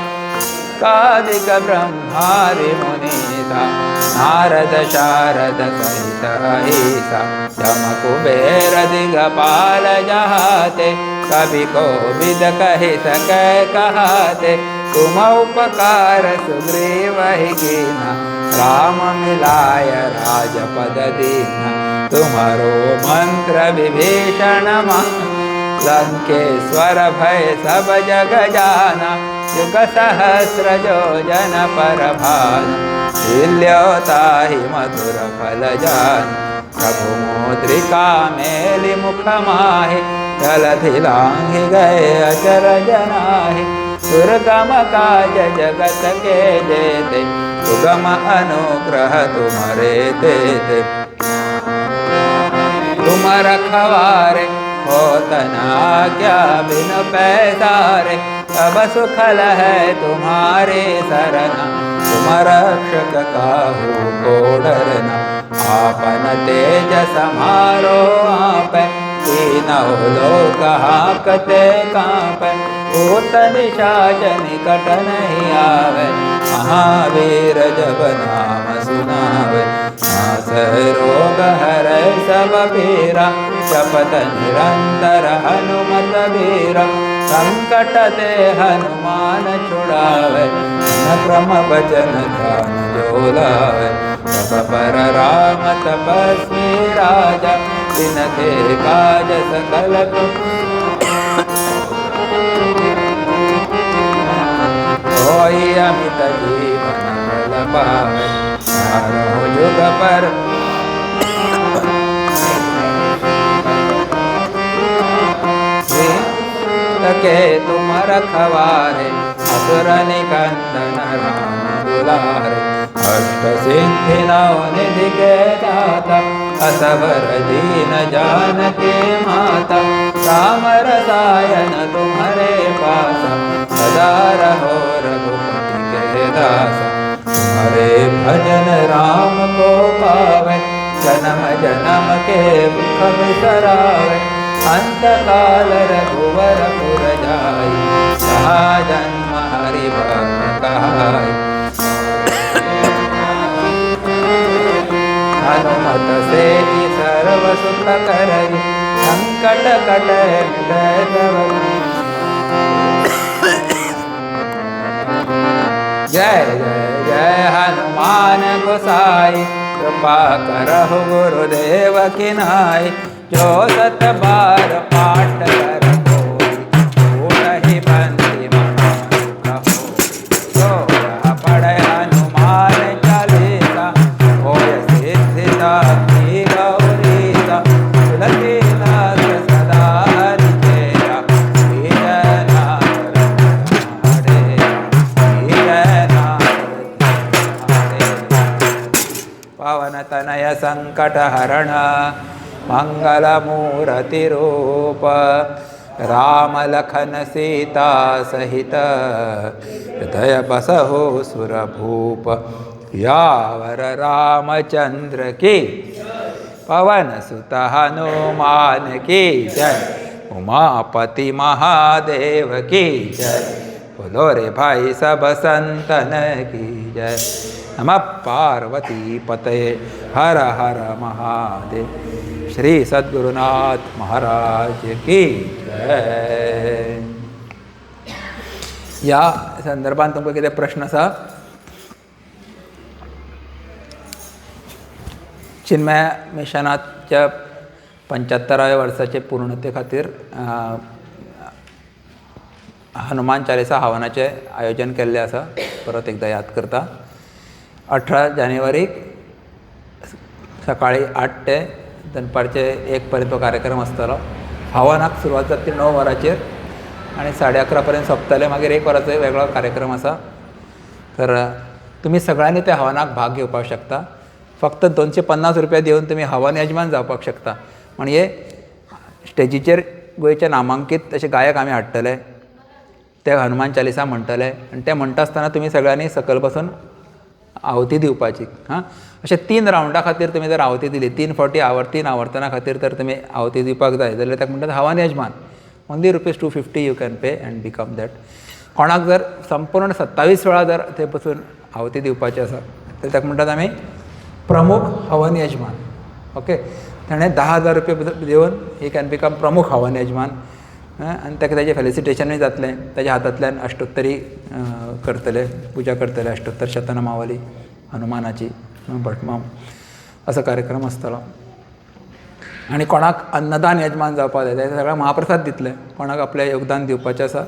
कादिक ब्रह्मादि मुनीसा नारद शारद सहित अहिसा. यम कुबेर दिगपाल जहाते कवि कोविद कहि सकै कहाते. तुम उपकार सुग्रीवहि कीन्हा राम मिलाय राजपद दीन्हा. तुम्हारो मंत्र विभीषण माना लंकेश्वर भय सब जग जाना. युग सहस्र योजन पर भानु हिल्योताहि मधुर फल जानु. प्रभु मुद्रिका मेलि मुख माहि जलधि लांघि गए अचर जनाहि. दुर्गम काज जगत के जेते सुगम अनुग्रह तुम्हारे तेते. तुम रखवारे होत न आज्ञा बिन पैसारे. अब सुखल है तुम्हारे सरना तुम रक्षक काहू को डरना. आपन तेज समारो आपै तीनों लोक हाकते कांपै. भूत निशाच निकट नहीं आवे महावीर जब नाम सुनावे. नासै रोग हरै सब पीरा जपत निरंतर हनुमत बीरा. संकट ते हनुमान छुड़ावे न क्रम भजन ध्यान जो लावे. तप पर राम तपस्वी राजा तिनके काज सकल कोई अमित जीवन फल पावे. चारों युग पर के तुम रखवारे असुर निकंदन राम दुलारे. अष्ट सिद्धि नव निधि के दाता असवर दीन जानकी माता. राम रसायन तुम्हारे पासा सदा रहो रघुपति के दासा। तुम्हारे भजन राम को पावे, जन्म जन्म के दुख बिसरावे। अंत काल रघुवर पुर जाई, सहा जन्म हरि भक्त कहाई। हनुमत से सर्व सुख करई, संकट कटै मिटै सब। जय जय जय हनुमान गोसाई, कृपा करहु गुरुदेव की नाई। जो सत बार पाठ कर कोई, पूरहि बंदी महाप्रभु। जो यह पढ़े हनुमान चालीसा, होय सिद्धि साखी गौरीसा। तुलसीदास सदा हरि चेरा, कीजनाथ पवन तनय संकट हरण, मंगल मूर्ति रूप। राम लखन सीता सहित, हृदय बसहु सुर भूप। यावर रामचंद्र की, पवन सुत हनुमान की जय। उमापति महादेव की जय। बोलो रे भाई सब संतन की जय। नमः पार्वती पतये, हर हर महादेव। श्री सद्गुरुनाथ महाराज की जय। या संदर्भात तुमकां कितें प्रश्न आसा? चिन्मय मिशनाच्या 75व्या वर्साचे पूर्णते खातीर हनुमान चालीसा हवनाचे आयोजन केल्ले आसा। परत एकदा याद करता, 18 जानेवारीक सकाळी 8 ते दनपारचे 1 पर्यंत कार्यक्रम आसतलो। हवनाक सुरवात जाता ती 9 वरांचेर आनी 11:30 पर्यंत सोंपतले। मागीर 1 वराचो वेगळो कार्यक्रम आसा। तर तुमी सगळ्यांनी त्या हवनाक भाग घेवपाक शकता। फक्त 250 रुपया दिवन तुमी हवन यजमान जावपाक शकता। म्हणजे स्टेजीचेर गोंयचे नामांकीत अशे गायक आमी हाडटले, ते हनुमान चालीसा म्हणटले आनी ते म्हणटा आसतना तुमी सगळ्यांनी सकयल बसून आहुती दिवपाची। अशे 3 रावंडा खातीर तुमी जर आहुती दिली, 3 फावटी 3 आवर्तना खातीर तर तुमी आहुती दिवपाक जाय जाल्यार ताका म्हणटात हवन यजमान। Only ₹250 you can pay and become that. कोणाक जर संपूर्ण 27 वेळा जर थंय बसून आहुती दिवपाची आसा तर ताका म्हणटात आमी प्रमुख हवन यजमान। ओके, ताणें ₹10,000 दिवन ही कॅन बिकम प्रमुख हवन यजमान आनी ताका ताजें फेलिसिटेशनूय जातलें। ताज्या हातांतल्यान अष्टोत्तरी करतले, पुजा करतले, अष्टोत्तर शतनामावली हनुमानाची भटमाम असो कार्यक्रम आसतलो। आनी कोणाक अन्नदान यजमान जावपाक जाय ते सगळ्यांक महाप्रसाद दितले। कोणाक आपलें योगदान दिवपाचें आसा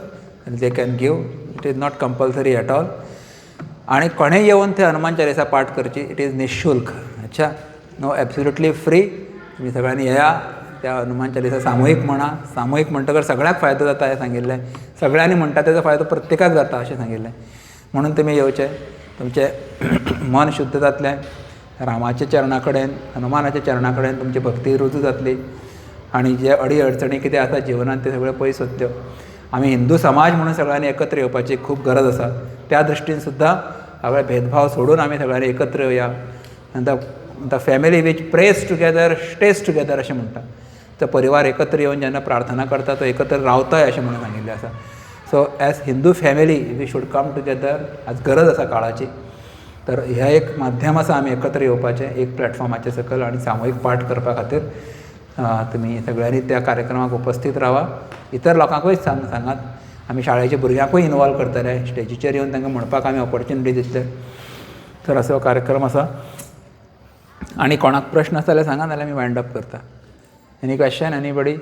they can give, it is not compulsory at all. आनी कोणेय येवन थंय हनुमान चालीसा पाठ करची, इट इज निशुल्क। अच्छा, नो एब्सोल्युटली फ्री। तुमी सगळ्यांनी येया, त्या हनुमान चालीसा सामुहीक म्हणा। सामुहीक म्हणटकर सगळ्याक फायदो जाता हें सांगिल्लें। सगळ्यांनी म्हणटा तेजो फायदो प्रत्येकाक जाता अशें सांगिल्लें। म्हणून तुमी येवचें, तुमचें मन शुद्ध जातलें। रामाच्या चरणा कडेन, हनुमानाच्या चरणा कडेन तुमची भक्ती रुजू जातली आनी जे अडी अडचणी कितें आसा जिवनांत ते सगळ्यो पयस वतल्यो। आमी हिंदू समाज म्हणून सगळ्यांनी एकत्र येवपाची खूब गरज आसा। त्या दृश्टीन सुद्दां सगळे भेदभाव सोडून आमी सगळ्यांनी एकत्र येवया। The family which prays together stays together अशें म्हणटा। तो परिवार एकत्र येवन जेन्ना प्रार्थना करता तो एकत्र रावताय अशें म्हणून सांगिल्लें आसा। So as Hindu family we should come together, आज गरज आसा काळाची। तर ह्या एक माध्यम आसा आमी एकत्र येवपाचें एक प्लॅटफॉर्माचे सकयल आनी सामुहीक पाठ करपा खातीर तुमी सगळ्यांनी त्या कार्यक्रमाक उपस्थित रावा। इतर लोकांकूय सांगात। आमी शाळेच्या भुरग्यांकूय इनवॉल्व करतले, स्टेजीचेर येवन तांकां म्हणपाक आमी ऑपॉर्च्युनिटी दितले। तर असो कार्यक्रम आसा। आनी कोणाक प्रश्न आसा जाल्यार सांगात, नाल्यार आमी वायंड अप करता। एनी क्वेश्चन एनीबडी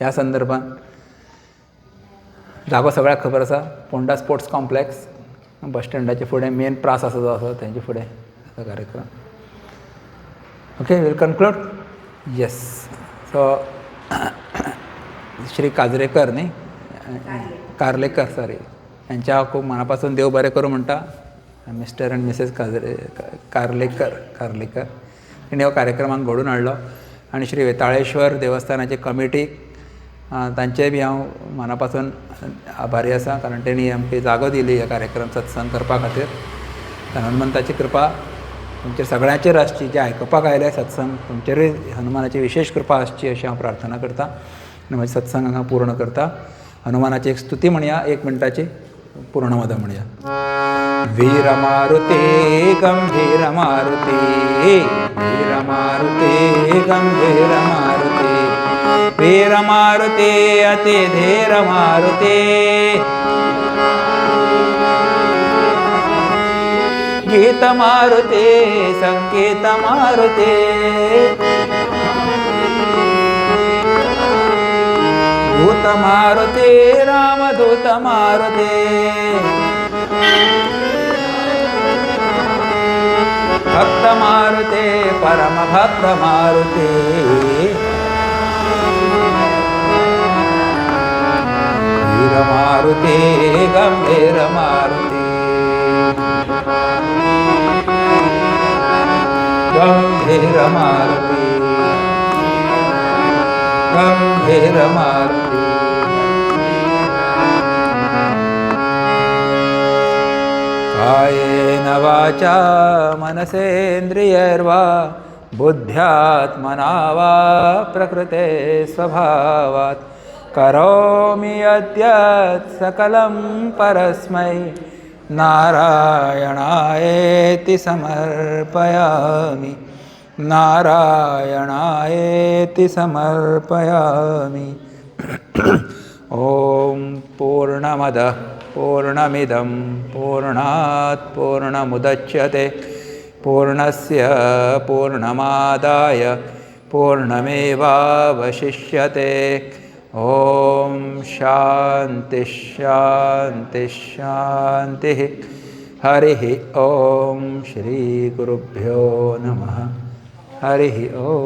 ह्या संदर्भात? जागो सगळ्याक खबर आसा, पोंडा स्पोर्ट्स कॉम्प्लेक्स, बस स्टँडाचे फुडें मेन प्रास आसा जो आसा तेंचे फुडें आसा कार्यक्रम। Okay, will conclude? Yes. So Shri Kajrekar न्ही, कार्लेकर, सॉरी, यांच्या हांव खूब मनापासून देव बरें करूं म्हणटा। मिस्टर एंड मिसेस कार्लेकर ताणें हो कार्यक्रमाक घडोवन हाडलो। आनी श्री वेताळेश्वर देवस्थानाचे कमिटीक तांचेय बी हांव मनापासून आभारी आसा, कारण तेणी आमकां जागो दिली ह्या कार्यक्रम सत्संग करपा खातीर. हनुमंताची कृपा तुमच्या सगळ्यांचेर आसची, जे आयकुपाक आयले सत्संग तुमचेरूय हनुमानाची विशेष कृपा आसची अशी हांव प्रार्थना करतां आनी म्हजें सत्संग हांगा पूर्ण करतां. हनुमानाची एक स्तुती म्हणया, 1 मिनटाची पूर्णमद म्हणया. वीर मारुते गंभीर मारुते, वीर मारुते गंभीर मारुते, वीर मारुते अति धीर मारुते, गीत मारुते संकेत मारुते, भूत मारुते रामदूत मारुते, भक्त मारुते परम भक्त मारुते, वीर मारुते गंभीर मारुते, गंभीर मारुते, गंभीर मारुते. कायेन वाचा मनसेन्द्रियैर्वा बुद्ध्यात्मना वा प्रकृते स्वभावात् करोमि यद्यत् सकलं परस्मै नारायणायेति समर्पयामि, नारायणायेति समर्पयामि. ॐ पूर्णमदः पूर्णमिदं पूर्णात् पूर्णमुदच्यते पूर्णस्य पूर्णमादाय पूर्णमेवावशिष्यते. ॐ शान्तिः शान्तिः शान्तिः. हरिः ॐ श्रीगुरुभ्यो नमः. हरिः ॐ.